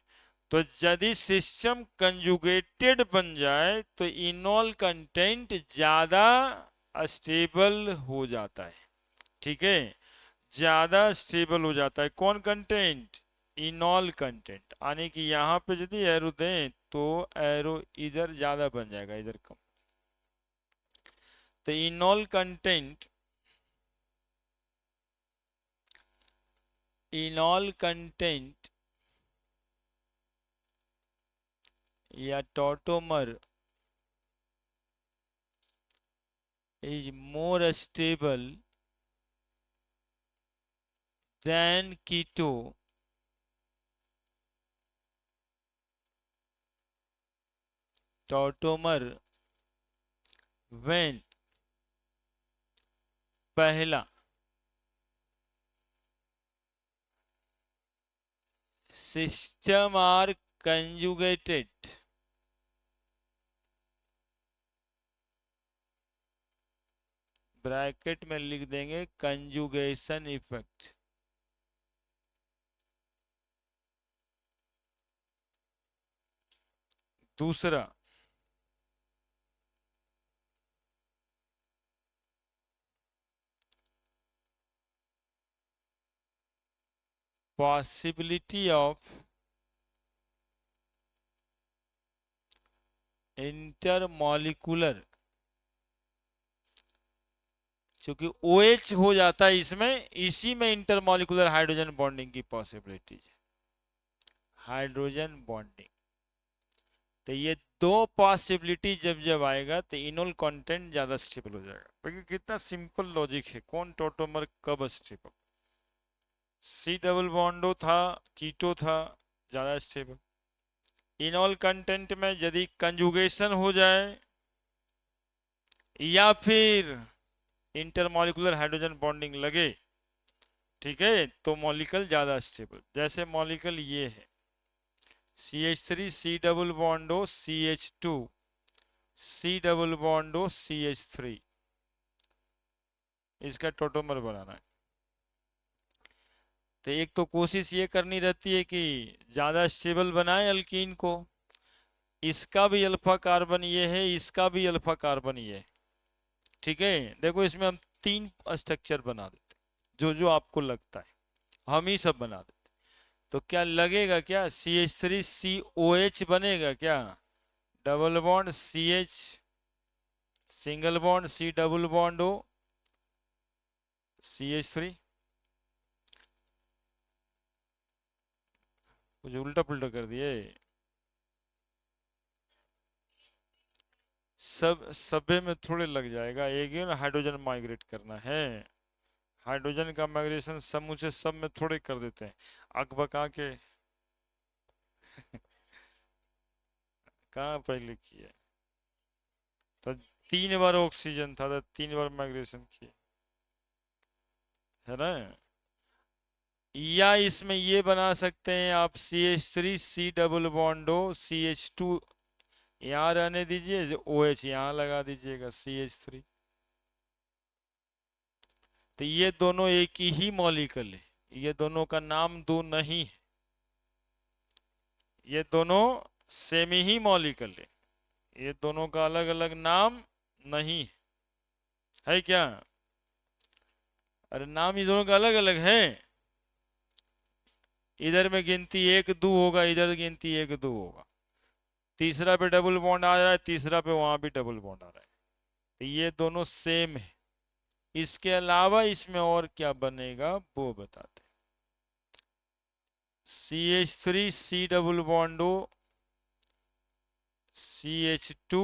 तो यदि सिस्टम कंजुगेटेड बन जाए तो इनॉल कंटेंट ज्यादा स्टेबल हो जाता है, ठीक है। ज्यादा स्टेबल हो जाता है कौन कंटेंट? इनॉल कंटेंट। यानी कि यहाँ पे यदि एरो दें तो एरो इधर ज्यादा बन जाएगा, इधर कम। तो इनॉल कंटेंट, इनॉल कंटेंट या tautomer is more stable than keto tautomer when पहला सिस्टम आर कंजुगेटेड, ब्रैकेट में लिख देंगे कंजुगेशन इफेक्ट। दूसरा पॉसिबिलिटी ऑफ इंटरमॉलिक्यूलर, क्योंकि OH हो जाता है इसमें, इसी में इंटरमॉलिक्यूलर हाइड्रोजन बॉन्डिंग की पॉसिबिलिटीज, हाइड्रोजन बॉन्डिंग। तो ये दो पॉसिबिलिटी जब जब आएगा तो इनोल कंटेंट ज्यादा स्टेबल हो जाएगा। देखिए कितना सिंपल लॉजिक है, कौन टॉटोमर कब स्टेबल, C डबल बॉन्डो था, कीटो था, ज्यादा स्टेबल। इनोल कंटेंट में यदि कंजुगेशन हो जाए या फिर इंटरमॉलिक्यूलर हाइड्रोजन बॉन्डिंग लगे, ठीक है, तो मॉलिक्यूल ज्यादा स्टेबल। जैसे मॉलिक्यूल ये है CH3 C double बॉन्डो CH2 C double बॉन्डो CH3, इसका टॉटोमर बनाना है। तो एक तो कोशिश ये करनी रहती है कि ज्यादा स्टेबल बनाए अल्कीन को, इसका भी अल्फा कार्बन ये है, इसका भी अल्फा कार्बन ये है, ठीक है। देखो इसमें हम 3 स्ट्रक्चर बना देते, जो जो आपको लगता है हम ही सब बना देते। तो क्या लगेगा, क्या CH3 COH बनेगा क्या, double bond CH single bond C double bond O CH3, कुछ उल्टा पुल्टा कर दिए। सब सभ्य में थोड़े लग जाएगा, एक ही ना हाइड्रोजन माइग्रेट करना है, हाइड्रोजन का माइग्रेशन समूचे सब में थोड़े कर देते हैं अकबका के। कहाँ पहले किए, तो 3 बार ऑक्सीजन था तो 3 बार माइग्रेशन किए, है ना। या इसमें ये बना सकते हैं आप CH3 C double bond O CH2 यहाँ रहने दीजिए, OH यहाँ लगा दीजिएगा CH3। तो ये दोनों एक ही मॉलिक्यूल है, ये दोनों का नाम दो नहीं है, ये दोनों सेम ही मॉलिक्यूल है, ये दोनों का अलग अलग नाम नहीं है क्या। अरे नाम ये दोनों का अलग अलग है, इधर में गिनती 1 2 होगा, इधर गिनती 1 2 होगा, तीसरा पे डबल बॉन्ड आ रहा है, तीसरा पे वहां भी डबल बॉन्ड आ रहा है, तो ये दोनों सेम है। इसके अलावा इसमें और क्या बनेगा वो बताते। CH3 C double bond O CH2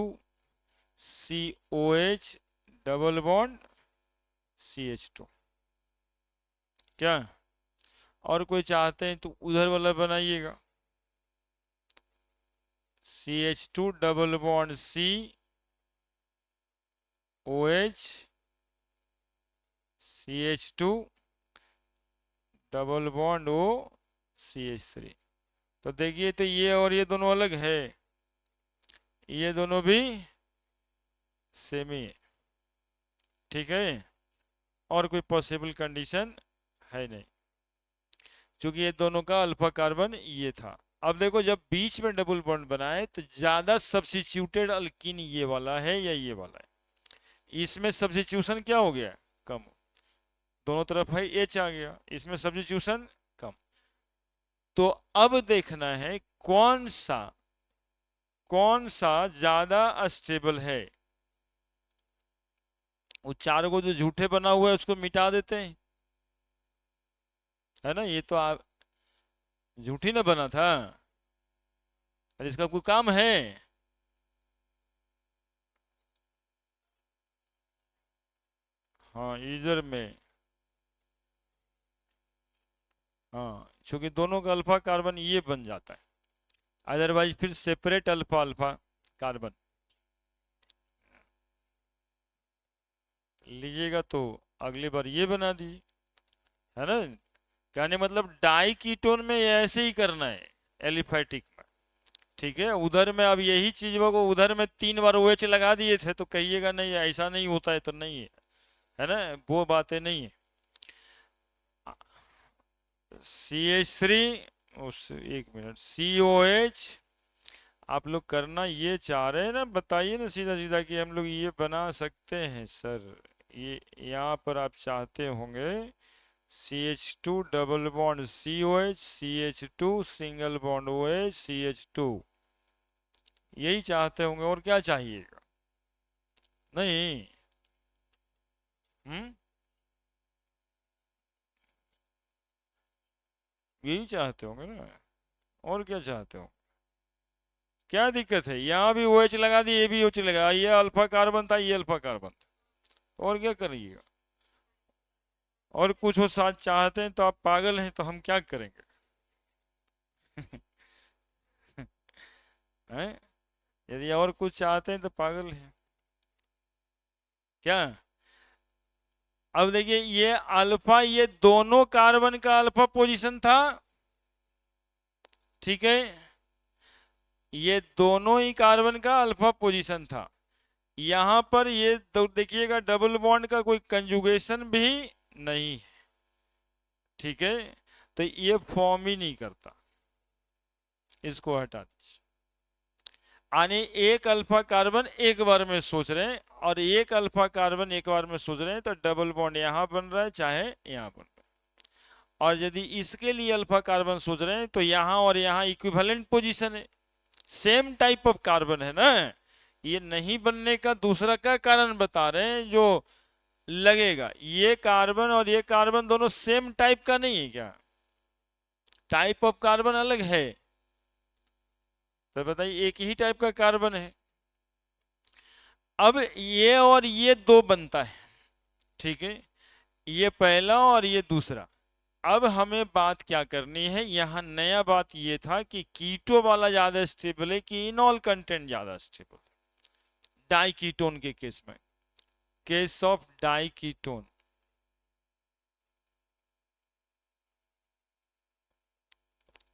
COH double bond CH2, क्या और कोई चाहते हैं तो उधर वाला बनाइएगा, CH2 double bond C OH CH2 double bond O CH3। तो देखिए तो ये और ये दोनों अलग है, ये दोनों भी सेमी है, ठीक है, और कोई पॉसिबल कंडीशन है नहीं, क्योंकि ये दोनों का अल्फा कार्बन ये था। अब देखो जब बीच में डबल बॉन्ड बनाए तो ज्यादा सब्स्टिट्यूटेड अल्कीन ये वाला है या ये वाला है, इसमें सब्स्टिट्यूशन क्या हो गया, कम, दोनों तरफ है H आ गया, इसमें सब्स्टिट्यूशन कम। तो अब देखना है कौन सा ज्यादा स्टेबल है। वो 4 को जो झूठे बना हुआ है उसको मिटा देते हैं, है ना, ये तो आप झूठी ना बना था, और इसका कोई काम है। हाँ इधर में, हाँ क्योंकि दोनों का अल्फा कार्बन ये बन जाता है, अदरवाइज फिर सेपरेट अल्फा अल्फा कार्बन लीजिएगा तो अगली बार ये बना दी, है ना। कहने मतलब डाई कीटोन में ये ऐसे ही करना है एलिफैटिक में, ठीक है। उधर में अब यही चीज को उधर में 3 बार OH लगा दिए थे तो कहिएगा नहीं ऐसा नहीं होता है, तो नहीं है ना, वो बातें नहीं है। CH3 उस 1 मिनट COH, आप लोग करना ये चाह रहे हैं ना, बताइए ना सीधा सीधा कि हम लोग ये बना सकते हैं सर। ये यहाँ पर आप चाहते होंगे CH2 double bond COH, CH2 single bond OH, CH2, यही चाहते होंगे और क्या चाहिएगा, नहीं। हम्म, यही चाहते होंगे ना, और क्या चाहते हो, क्या दिक्कत है। यहाँ भी OH लगा दिए, ये भी OH लगा, ये अल्फा कार्बन था, ये अल्फा कार्बन था, और क्या करिएगा। और कुछ वो साथ चाहते हैं तो आप पागल हैं, तो हम क्या करेंगे। हैं, यदि और कुछ चाहते हैं तो पागल हैं क्या। अब देखिए ये अल्फा, ये दोनों कार्बन का अल्फा पोजीशन था, ठीक है। ये दोनों ही कार्बन का अल्फा पोजीशन था। यहां पर ये तो देखिएगा डबल बॉन्ड का कोई कंजुगेशन भी नहीं है, ठीक है। तो ये फॉर्म ही नहीं करता, इसको हटा दीजिए। यानी एक अल्फा कार्बन एक बार में सोच रहे हैं, और एक अल्फा कार्बन एक बार में सोच रहे हैं, तो डबल बॉन्ड यहां बन रहा है चाहे यहां बन रहा है। और यदि इसके लिए अल्फा कार्बन सोच रहे हैं तो यहां और यहां इक्विवेलेंट पोजीशन है, सेम टाइप ऑफ कार्बन है ना। ये नहीं बनने का दूसरा क्या कारण बता रहे हैं जो लगेगा, ये कार्बन और ये कार्बन दोनों सेम टाइप का नहीं है क्या, टाइप ऑफ कार्बन अलग है। तो बताइए एक ही टाइप का कार्बन है। अब ये और ये दो बनता है, ठीक है, ये पहला और ये दूसरा। अब हमें बात क्या करनी है, यहां नया बात ये था कि कीटो वाला ज्यादा स्टेबल है कि इनॉल कंटेंट ज्यादा स्टेबल है डाई कीटोन के केस में, case of diketone.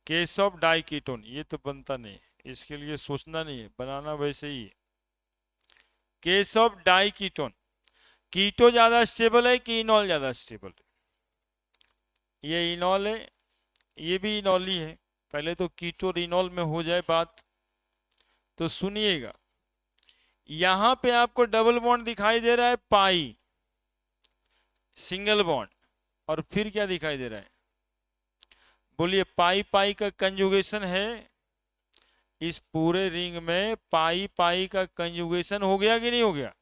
Case of diketone ये तो बनता नहीं, इसके लिए सोचना नहीं है, बनाना वैसे ही है। केस ऑफ डाई कीटोन, कीटो ज्यादा स्टेबल है कि इनॉल ज्यादा स्टेबल है। ये इनॉल है, ये भी इनॉल ही है। पहले तो कीटो और इनॉल में हो जाए बात, तो सुनिएगा। यहां पे आपको डबल बॉन्ड दिखाई दे रहा है पाई, सिंगल बॉन्ड, और फिर क्या दिखाई दे रहा है, बोलिए। पाई पाई का कंजुगेशन है, इस पूरे रिंग में पाई पाई का कंजुगेशन हो गया कि नहीं हो गया।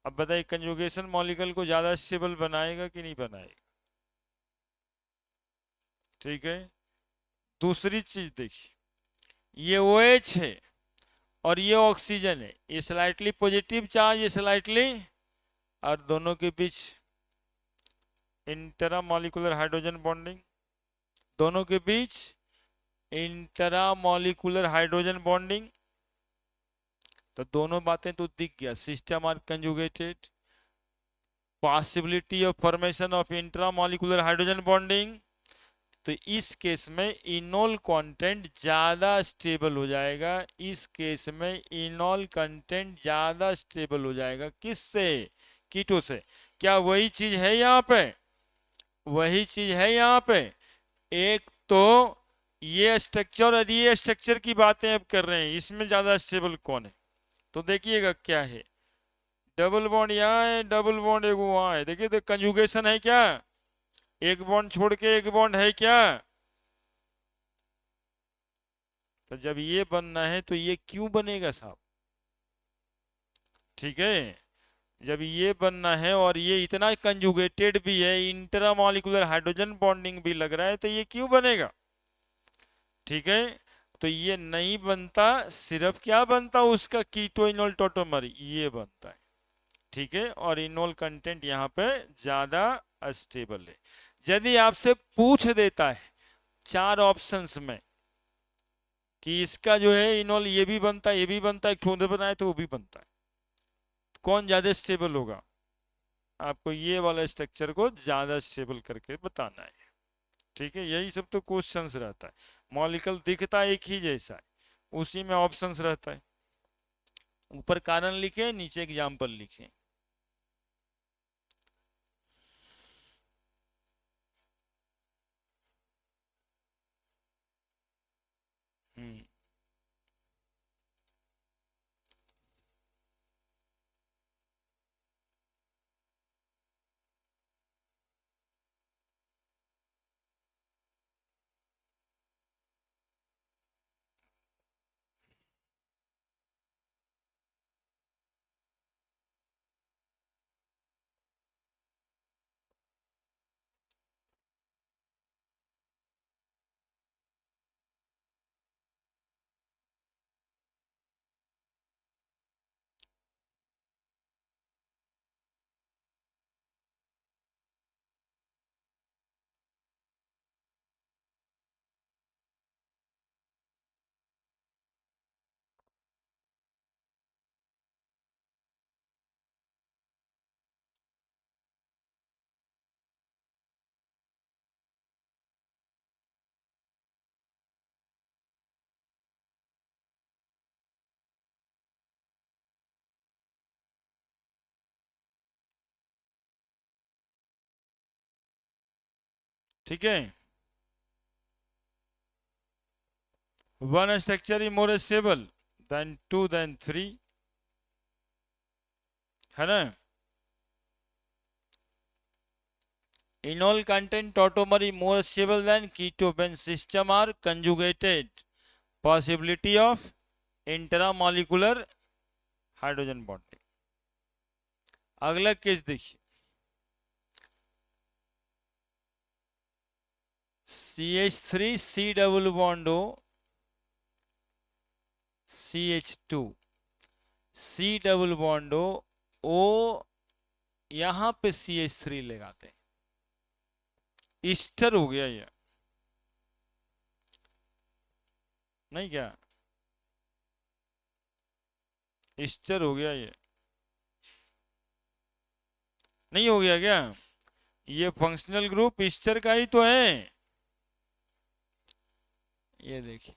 अब बताइए कंजुगेशन मॉलिक्यूल को ज्यादा स्टेबल बनाएगा कि नहीं बनाएगा, ठीक है। दूसरी चीज देखिए, ये OH है और ये ऑक्सीजन है, ये स्लाइटली पॉजिटिव चार्ज, ये स्लाइटली, और दोनों के बीच इंटरा मॉलिक्यूलर हाइड्रोजन बॉन्डिंग, दोनों के बीच इंटरा मॉलिक्यूलर हाइड्रोजन बॉन्डिंग। तो दोनों बातें तो दिख गया, system are conjugated, possibility of formation of intramolecular hydrogen bonding. तो इस केस में इनॉल कंटेंट ज्यादा स्टेबल हो जाएगा, इस केस में इनॉल कंटेंट ज्यादा स्टेबल हो जाएगा, किससे, कीटो से। क्या वही चीज है यहाँ पे, वही चीज है यहाँ पे। एक तो ये स्ट्रक्चर और ये स्ट्रक्चर की बातें अब कर रहे हैं, इसमें ज्यादा स्टेबल कौन है, तो देखिएगा क्या है। डबल बॉन्ड यहाँ है, डबल बॉन्ड एक वहां है, देखिए तो कंजुगेशन है क्या, एक बॉन्ड छोड़ के एक बॉन्ड है क्या। तो जब ये बनना है तो ये क्यों बनेगा साहब, ठीक है। जब ये बनना है और ये इतना कंजुगेटेड भी है, इंट्रा मॉलिक्यूलर हाइड्रोजन बॉन्डिंग भी लग रहा है, तो ये क्यों बनेगा, ठीक है। तो ये नहीं बनता, सिर्फ क्या बनता उसका कीटो इनोल टोटोमर ये बनता है, ठीक है। और इनोल कंटेंट यहाँ पे ज्यादा स्टेबल है। यदि आपसे पूछ देता है 4 ऑप्शंस में कि इसका जो है इनॉल ये भी बनता है, ये भी बनता है, खुद बनाए तो वो भी बनता है, कौन ज्यादा स्टेबल होगा? आपको ये वाला स्ट्रक्चर को ज्यादा स्टेबल करके बताना है। ठीक है, यही सब तो क्वेश्चंस रहता है। मॉलिक्यूल दिखता एक ही जैसा है, उसी में ऑप्शंस रहता है। ऊपर कारण लिखे, नीचे एग्जाम्पल लिखे। हम्म। ठीक है, one structure is more stable than two than three, है ना? Enol content tautomer is more stable than keto when system are conjugated. Possibility of intramolecular hydrogen bonding. अगला केस देखिए, CH3 C double bond O CH2 C double bond O यहां पे CH3 लगाते हैं, Easter हो गया ये, नहीं क्या? ईस्टर हो गया ये, नहीं हो गया क्या? ये फंक्शनल ग्रुप ईस्टर का ही तो है, ये देखिए,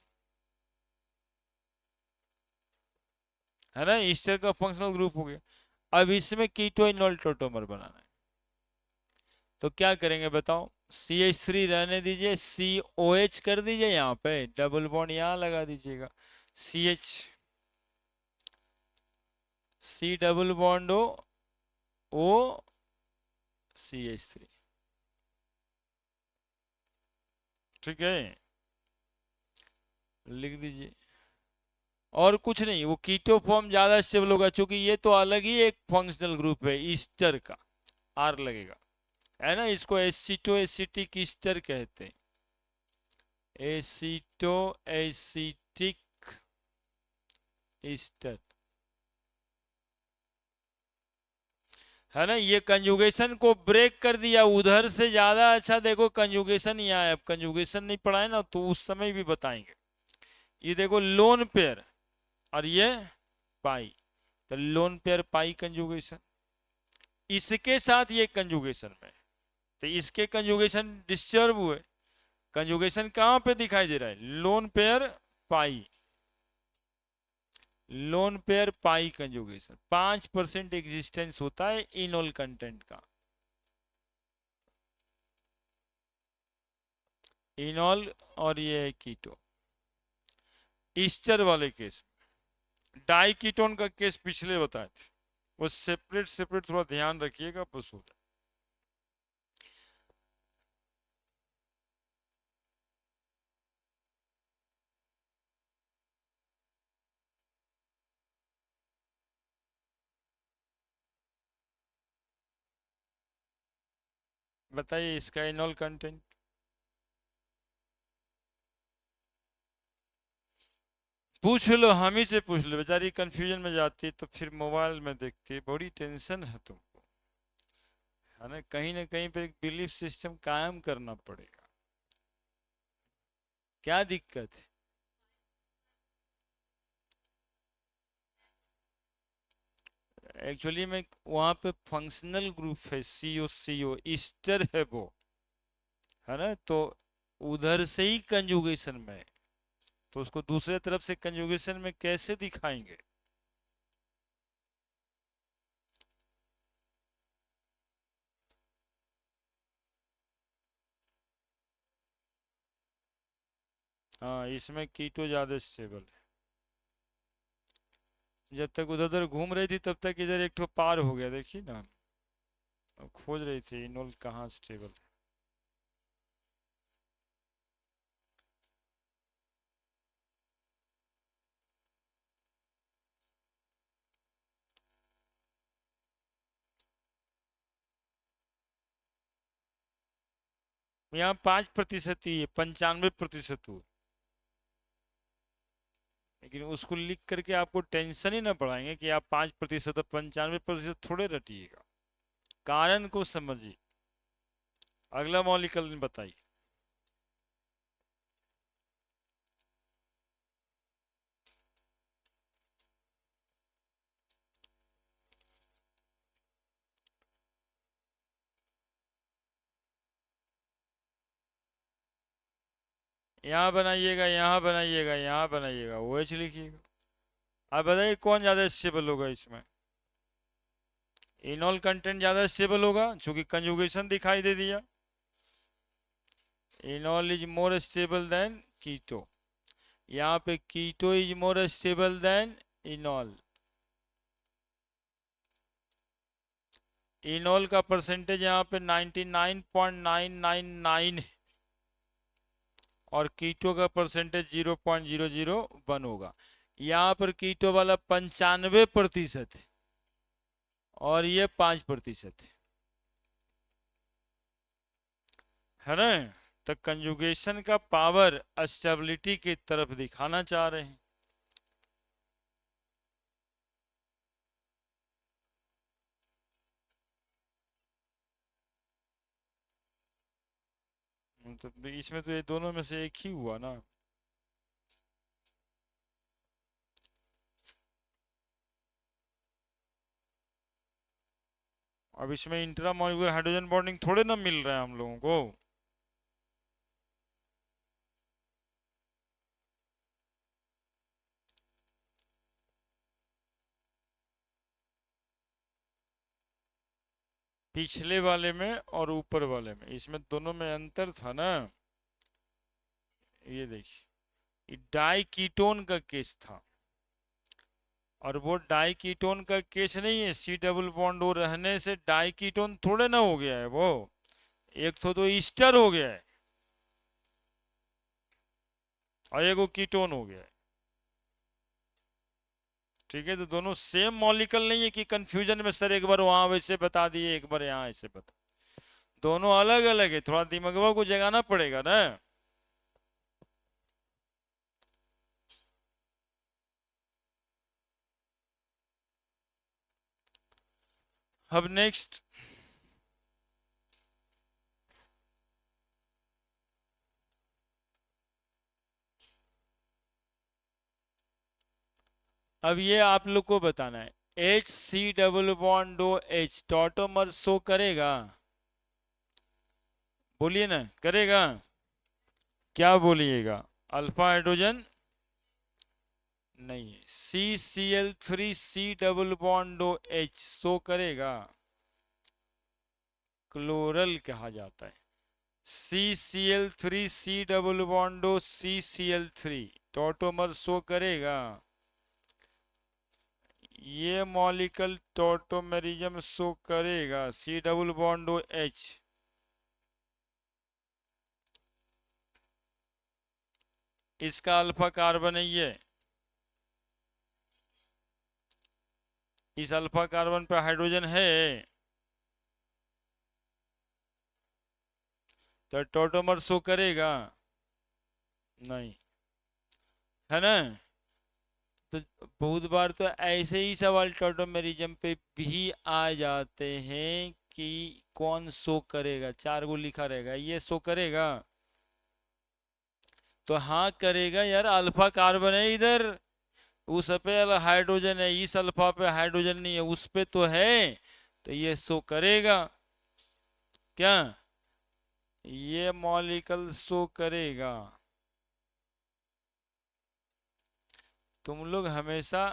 है ना? ईस्टर का फंक्शनल ग्रुप हो गया। अब इसमें कीटो इनॉल टोटोमर बनाना है, तो क्या करेंगे बताओ? CH3 रहने दीजिए, COH कर दीजिए, यहाँ पे डबल बॉन्ड यहाँ लगा दीजिएगा, CH C double bond O CH3। ठीक है, लिख दीजिए। और कुछ नहीं, वो कीटो फॉर्म ज्यादा स्टेबल होगा, क्योंकि ये तो अलग ही एक फंक्शनल ग्रुप है ईस्टर का, R लगेगा, है ना? इसको एसिटो एसिटिक ईस्टर कहते हैं, एसिटो एसिटिक ईस्टर, है ना? ये कंजुगेशन को ब्रेक कर दिया, उधर से ज्यादा अच्छा देखो कंजुगेशन यहाँ है। अब कंजुगेशन नहीं पढ़ाए ना तो उस समय भी बताएंगे। ये देखो लोन पेयर और ये पाई, तो लोन पेयर पाई कंजुगेशन, इसके साथ ये कंजुगेशन में, तो इसके कंजुगेशन डिस्टर्ब हुए। कंजुगेशन कहां पे दिखाई दे रहा है? लोन पेयर पाई, लोन पेयर पाई कंजुगेशन, 5% एग्जिस्टेंस होता है इनोल कंटेंट का, इनॉल और ये कीटो। ईस्टर वाले केस में डाई कीटोन का केस पिछले बताए थे, वो सेपरेट सेपरेट थोड़ा ध्यान रखिएगा, बस हो जाए। बताइए इसका इनॉल कंटेंट। पूछ लो, हम ही से पूछ लो, बेचारी कंफ्यूजन में जाती है तो फिर मोबाइल में देखती है, बड़ी टेंशन है तुमको, है ना कहीं पे एक बिलीफ सिस्टम कायम करना पड़ेगा। क्या दिक्कत है? एक्चुअली में वहाँ पे फंक्शनल ग्रुप है, CO ईस्टर है वो, है ना, तो उधर से ही कंजुगेशन में है, तो उसको दूसरे तरफ से कंजुगेशन में कैसे दिखाएंगे? हाँ, इसमें कीटो ज्यादा स्टेबल है। जब तक उधर उधर घूम रही थी तब तक इधर एक ठो पार हो गया, देखिए ना, अब खोज रही थी इनोल कहाँ स्टेबल है। यहाँ 5% ही है, 95% हुआ, लेकिन उसको लिख करके आपको टेंशन ही ना बढ़ाएंगे कि आप 5% और 95% थोड़े रटिएगा, कारण को समझिए। अगला मॉलिक्यूल बताइए। यहाँ बनाइएगा, यहाँ बनाइएगा, यहाँ बनाइएगा, वो OH लिखिएगा। आप बताइए कौन ज्यादा स्टेबल होगा इसमें? इनॉल कंटेंट ज्यादा स्टेबल होगा क्योंकि कंजुगेशन दिखाई दे दिया। Enol is more stable than keto, यहाँ पे keto is more stable than enol. Enol का परसेंटेज यहाँ पे 99.999 है और कीटो का परसेंटेज 0.001 होगा। यहाँ पर कीटो वाला 95% है और ये 5% है ना। तो कंजुगेशन का पावर स्टेबिलिटी की तरफ दिखाना चाह रहे हैं। तो इसमें तो ये दोनों में से एक ही हुआ ना। अब इसमें इंट्रा मॉलिक्यूलर हाइड्रोजन बॉन्डिंग थोड़े ना मिल रहा है हम लोगों को। पिछले वाले में और ऊपर वाले में, इसमें दोनों में अंतर था ना। ये देखिए, डाई कीटोन का केस था और वो डाई कीटोन का केस नहीं है। C डबल बॉन्ड ओ रहने से डाई कीटोन थोड़े ना हो गया है वो, एक तो ईस्टर हो गया है और एक वो कीटोन हो गया है। ठीक है, तो दोनों सेम मॉलिक्यूल नहीं है कि कंफ्यूजन में सर एक बार वहां वैसे बता दिए एक बार यहाँ ऐसे बता, दोनों अलग अलग है, थोड़ा दिमाग को जगाना पड़ेगा ना। अब नेक्स्ट, अब ये आप लोग को बताना है, HC double bond O H tautomer show करेगा? बोलिए ना, करेगा? क्या बोलिएगा? अल्फा हाइड्रोजन नहीं, CCl3 C double bond O H show करेगा, क्लोरल कहा जाता है। CCl3 C double bond O CCl3 tautomer show करेगा। ये मॉलिक्यूल टॉटोमेरिज्म शो करेगा, C double bond O H। इसका अल्फा कार्बन है ये, इस अल्फा कार्बन पे हाइड्रोजन है, तो टॉटोमर शो करेगा? नहीं, है ना। तो बहुत बार तो ऐसे ही सवाल टॉटोमेरिज्म पे भी आ जाते हैं कि कौन शो करेगा, 4 गो लिखा रहेगा, ये शो करेगा? तो हाँ करेगा यार, अल्फा कार्बन है इधर, उस पे हाइड्रोजन है, इस अल्फा पे हाइड्रोजन नहीं है, उस पे तो है, तो ये शो करेगा क्या, ये मॉलिक्यूल शो करेगा। तुम लोग हमेशा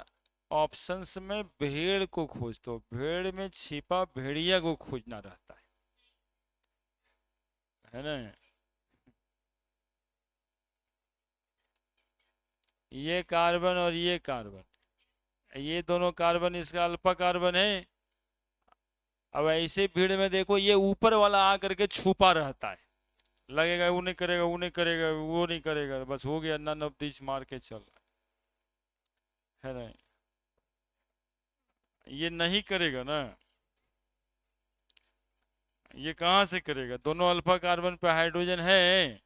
ऑप्शंस में भेड़ को खोजते हो, भेड़ में छिपा भेड़िया को खोजना रहता है ना। ये कार्बन और ये कार्बन, ये दोनों कार्बन, इसका अल्फा कार्बन है। अब ऐसे भीड़ में देखो, ये ऊपर वाला आकर के छुपा रहता है, लगेगा वो नहीं करेगा, वो नहीं करेगा, वो नहीं करेगा, बस हो गया, नन ऑफ दिस मार के चल रहा है ना। ये नहीं करेगा ना, ये कहाँ से करेगा, दोनों अल्फा कार्बन पे हाइड्रोजन है,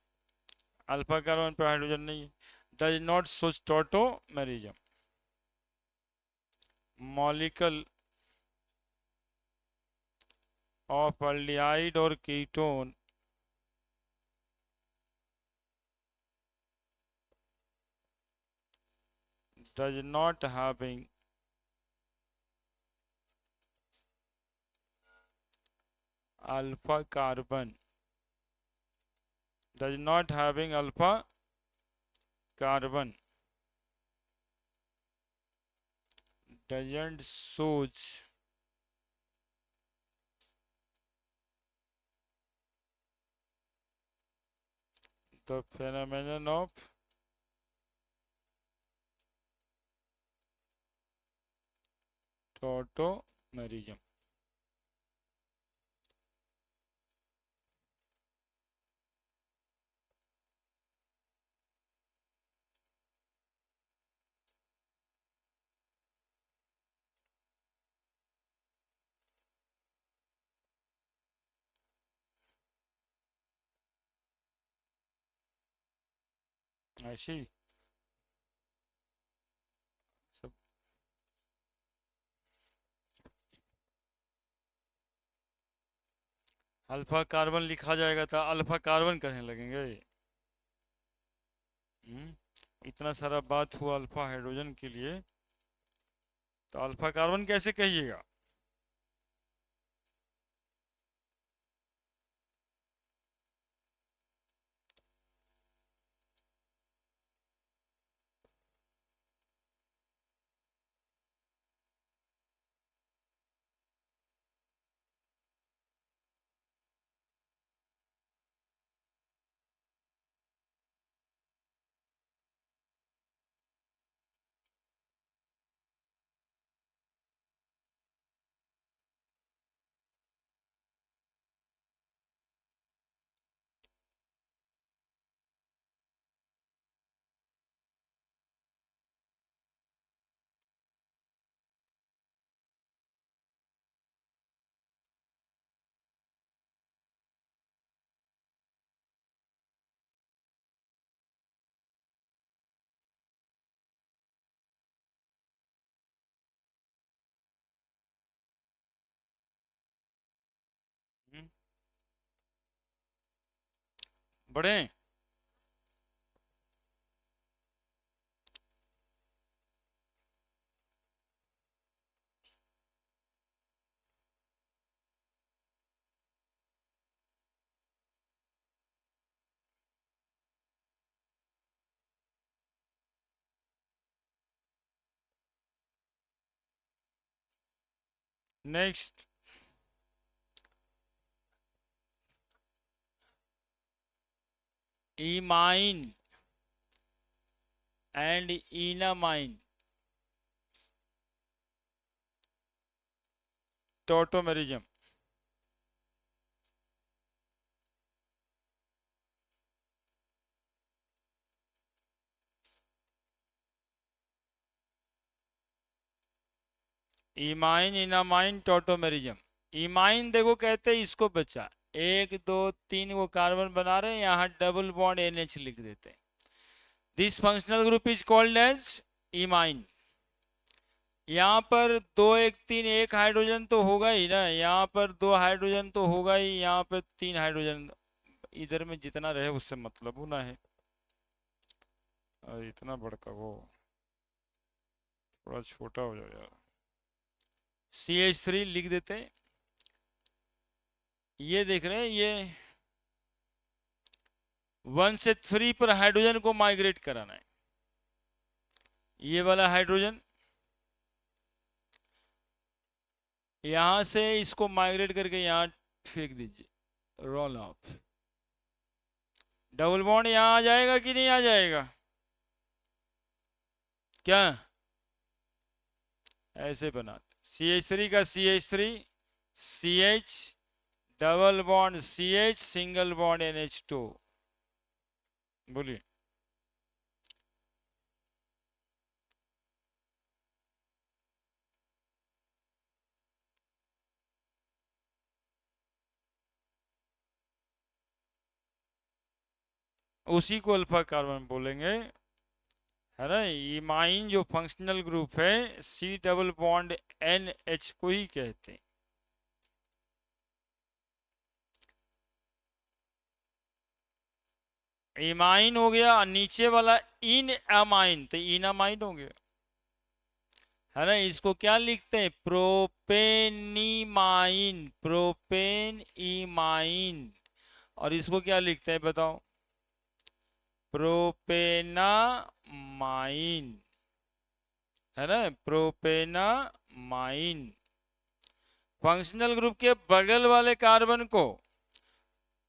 अल्फा कार्बन पे हाइड्रोजन नहीं है। Does not show tautomerism, molecule of aldehyde और ketone does not having alpha carbon, does not having alpha carbon, doesn't shows the phenomenon of tautomerism। ऐसी सब अल्फा कार्बन लिखा जाएगा तो अल्फा कार्बन कहने लगेंगे। इतना सारा बात हुआ अल्फा हाइड्रोजन के लिए, तो अल्फा कार्बन कैसे कहिएगा। हम्म, बढ़े। Next, imine and enamine tautomerism. Imine enamine tautomerism. Imine देखो कहते हैं इसको बच्चा, एक दो तीन वो कार्बन बना रहे हैं, यहाँ डबल बॉन्ड NH लिख देते हैं। This functional group is called as imine. यहाँ पर दो एक तीन, एक हाइड्रोजन तो होगा ही ना, यहाँ पर दो हाइड्रोजन तो होगा ही, यहाँ पर तीन हाइड्रोजन, इधर में जितना रहे उससे मतलब होना है। और इतना बड़का वो थोड़ा छोटा हो जाएगा। CH3 लिख देते हैं। ये देख रहे हैं, ये 1 से 3 पर हाइड्रोजन को माइग्रेट कराना है। ये वाला हाइड्रोजन यहां से इसको माइग्रेट करके यहां फेंक दीजिए, रोल ऑफ। डबल बॉन्ड यहां आ जाएगा कि नहीं आ जाएगा? क्या ऐसे बनाते, CH3 का CH3, CH, double bond CH, single bond NH2। बोलिए। उसी को अल्फा कार्बन बोलेंगे, है ना। इमाइन जो फंक्शनल ग्रुप है, C डबल बॉन्ड NH को ही कहते हैं। इमाइन हो गया, नीचे वाला इन अमाइन, तो इन अमाइन हो गया, है ना। इसको क्या लिखते हैं? प्रोपेनीमाइन, प्रोपेन इमाइन। और इसको क्या लिखते हैं बताओ? प्रोपेनामाइन, है ना, प्रोपेनामाइन। फंक्शनल ग्रुप के बगल वाले कार्बन को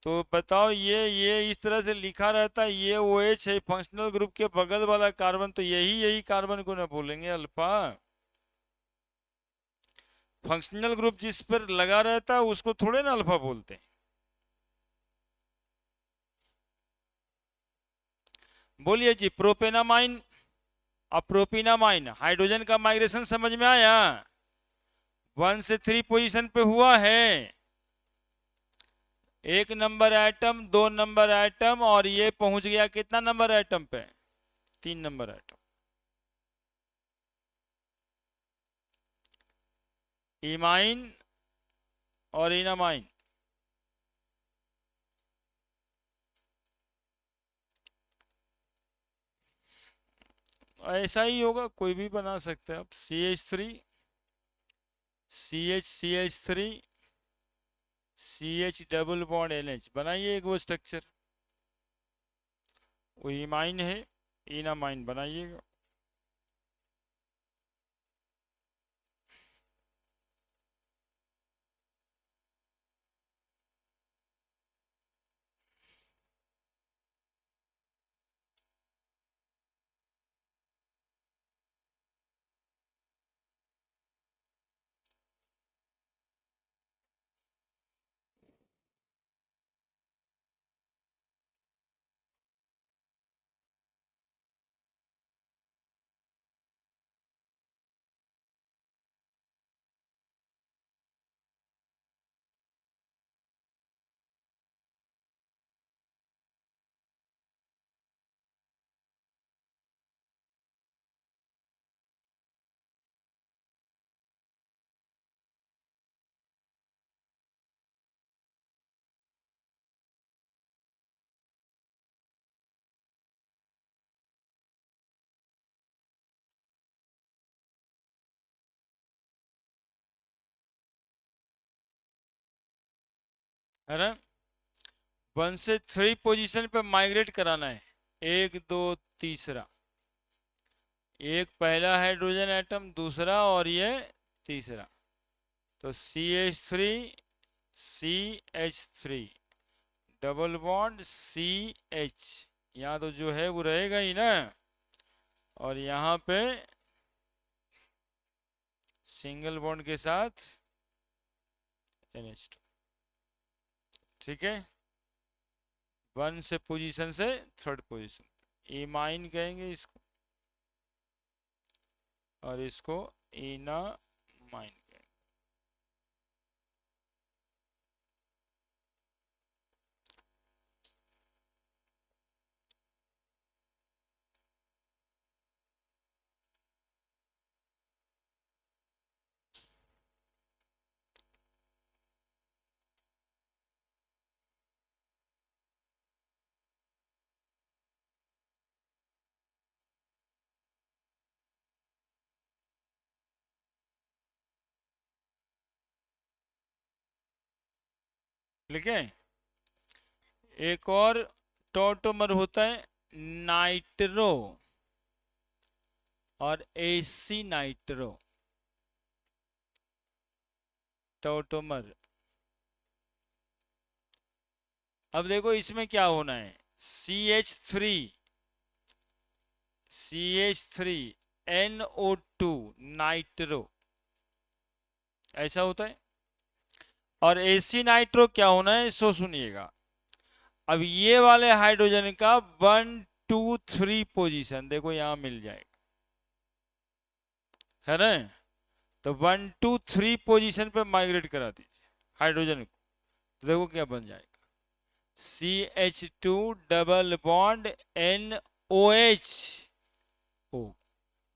तो बताओ, ये इस तरह से लिखा रहता है, ये OH है, फंक्शनल ग्रुप के बगल वाला कार्बन, तो यही कार्बन को ना बोलेंगे अल्फा। फंक्शनल ग्रुप जिस पर लगा रहता है उसको थोड़े ना अल्फा बोलते हैं। बोलिए जी, प्रोपेनामाइन और प्रोपिनामाइन, हाइड्रोजन का माइग्रेशन समझ में आया? 1 से 3 पोजीशन पे हुआ है, 1 नंबर एटम, 2 नंबर एटम, और ये पहुंच गया कितना नंबर एटम पे? 3 नंबर एटम। इमाइन और इनामाइन। ऐसा ही होगा, कोई भी बना सकते हैं आप। CH3, CH3, CH double bond NH, बनाइए एक वो स्ट्रक्चर। वो इमाइन है, इनामाइन बनाइएगा। है ना। 1 से 3 पोजीशन पे माइग्रेट कराना है, 1 2 तीसरा। एक पहला हाइड्रोजन एटम, दूसरा, और ये तीसरा। तो CH3, CH3, double bond CH, यहाँ तो जो है वो रहेगा ही ना, और यहाँ पे सिंगल बॉन्ड के साथ NH2। ठीक है, 1 से पोजीशन से 3rd पोजीशन, इमाइन कहेंगे इसको, और इसको इनामाइन। लिखे। एक और टॉटोमर होता है नाइट्रो और एसी नाइट्रो। टॉटोमर, अब देखो इसमें क्या होना है, CH3NO2 नाइट्रो, ऐसा होता है। और एसी नाइट्रो क्या होना है, इसको सुनिएगा। अब ये वाले हाइड्रोजन का 1 2 3 पोजीशन देखो यहां मिल जाएगा, है ना। तो 1 2 3 पोजीशन पे माइग्रेट करा दीजिए हाइड्रोजन को, तो देखो क्या बन जाएगा, CH2 NOH,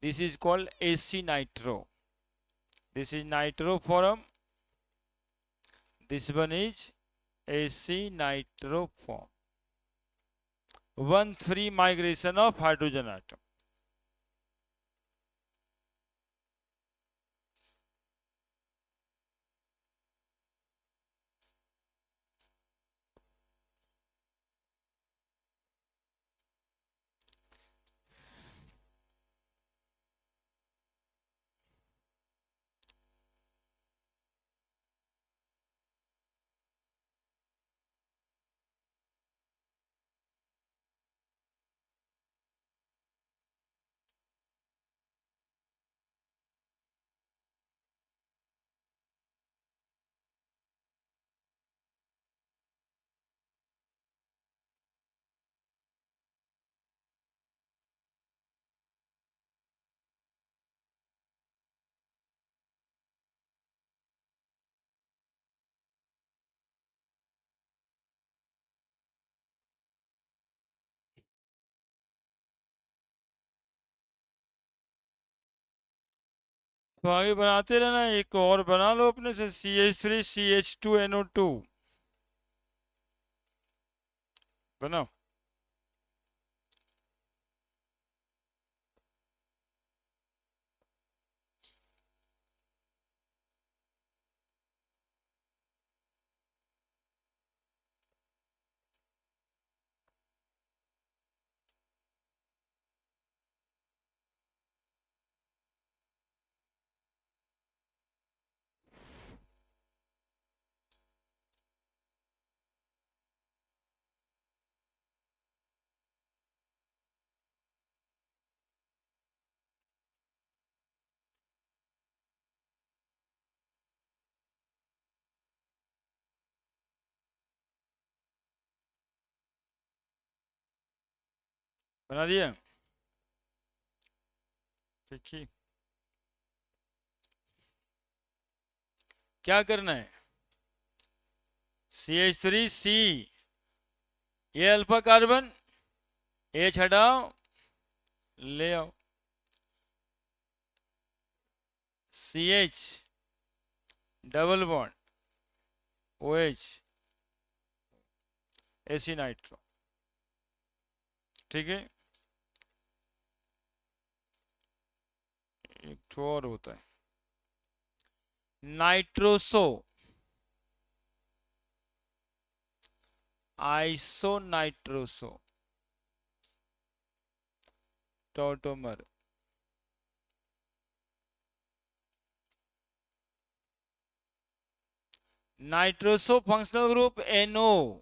this is called AC nitro, this is nitro form, this one is AC nitro form, 1 3 migration of hydrogen atom. तो आगे बनाते रहना, एक और बना लो अपने से, CH3CH2NO2 बनाओ। बना दिया, ठीक है। क्या करना है, CH3C, ये अल्फा कार्बन, H हटाओ, ले आओ, CH double bond OH, AC nitro, ठीक है। एक तो और होता है nitroso, iso nitroso, tautomer, nitroso functional group NO,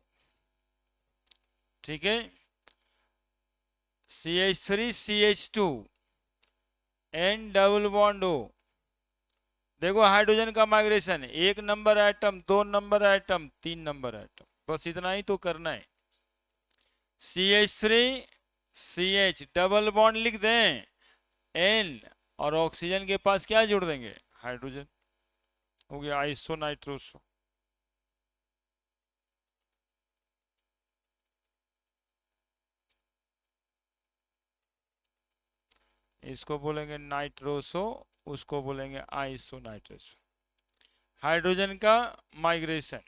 ठीक है। CH3CH2 N double bond O, देखो हाइड्रोजन का migration, 1 number atom, 2 number atom, 3 number atom, बस इतना ही तो करना है। CH3CH डबल बॉन्ड लिख दें N, और ऑक्सीजन के पास क्या जोड़ देंगे, हाइड्रोजन, हो गया आइसो नाइट्रोसो। इसको बोलेंगे नाइट्रोसो, उसको बोलेंगे आइसो नाइट्रोसो, हाइड्रोजन का माइग्रेशन।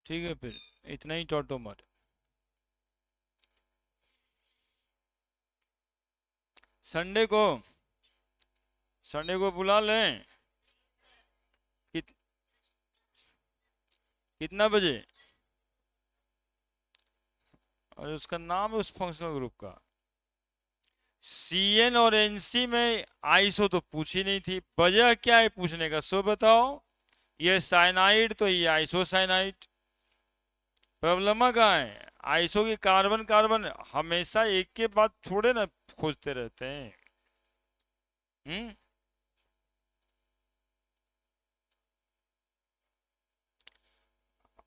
ठीक है, फिर इतना ही टॉटोमर। संडे को, संडे को बुला लें। कित, कितना बजे? और उसका नाम है उस फंक्शनल ग्रुप का। सीएन और एनसी में आईसो तो पूछी नहीं थी, वजह क्या है पूछने का, सो बताओ। ये साइनाइड तो ये आइसो साइनाइड। प्रॉब्लम कहाँ है? आइसो की कार्बन कार्बन हमेशा एक के बाद थोड़े ना खोजते रहते हैं। हम्म।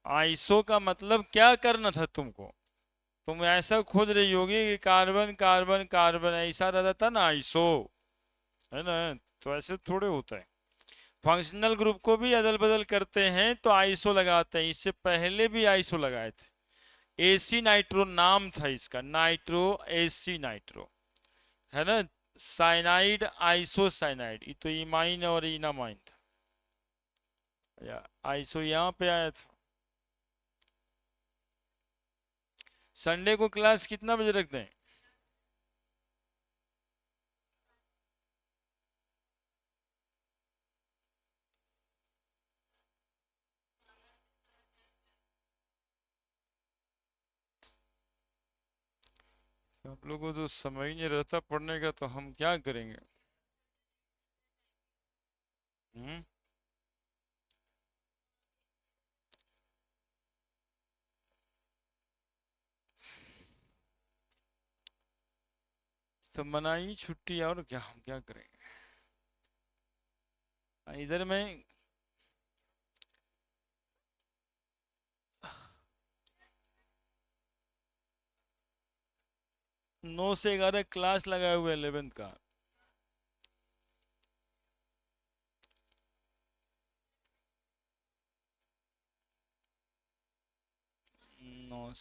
आइसो का मतलब क्या करना था तुमको? तुम ऐसा खोज रही होगी कि कार्बन कार्बन कार्बन ऐसा रहता था ना आइसो, है ना? तो ऐसे थोड़े होता है। फंक्शनल ग्रुप को भी अदल बदल करते हैं तो आइसो लगाते हैं, इससे पहले भी आइसो लगाए थे। एसी नाइट्रो नाम था इसका, नाइट्रो, एसी नाइट्रो, है ना? साइनाइड, आइसो साइनाइड, ये तो इमाइन और इनामाइन था। या आइसो यहाँ पे आया था। संडे को क्लास कितना बजे रखते हैं? आप लोगों को तो समय ही नहीं रहता पढ़ने का, तो हम क्या करेंगे? हम्म। तो मनाई छुट्टी, और क्या, हम क्या करेंगे? इधर में 9 से 11 क्लास लगाए हुए 11th का। 9,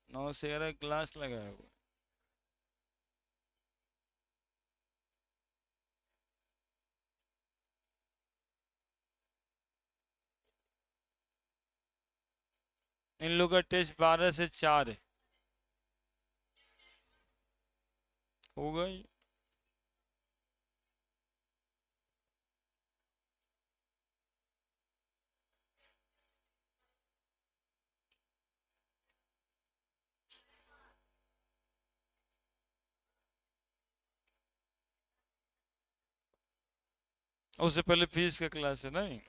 9 से 11 क्लास लगाए हुए। इन लोग का टेस्ट 12 से 4 है। हो गई। उससे पहले फीस का क्लास है नहीं?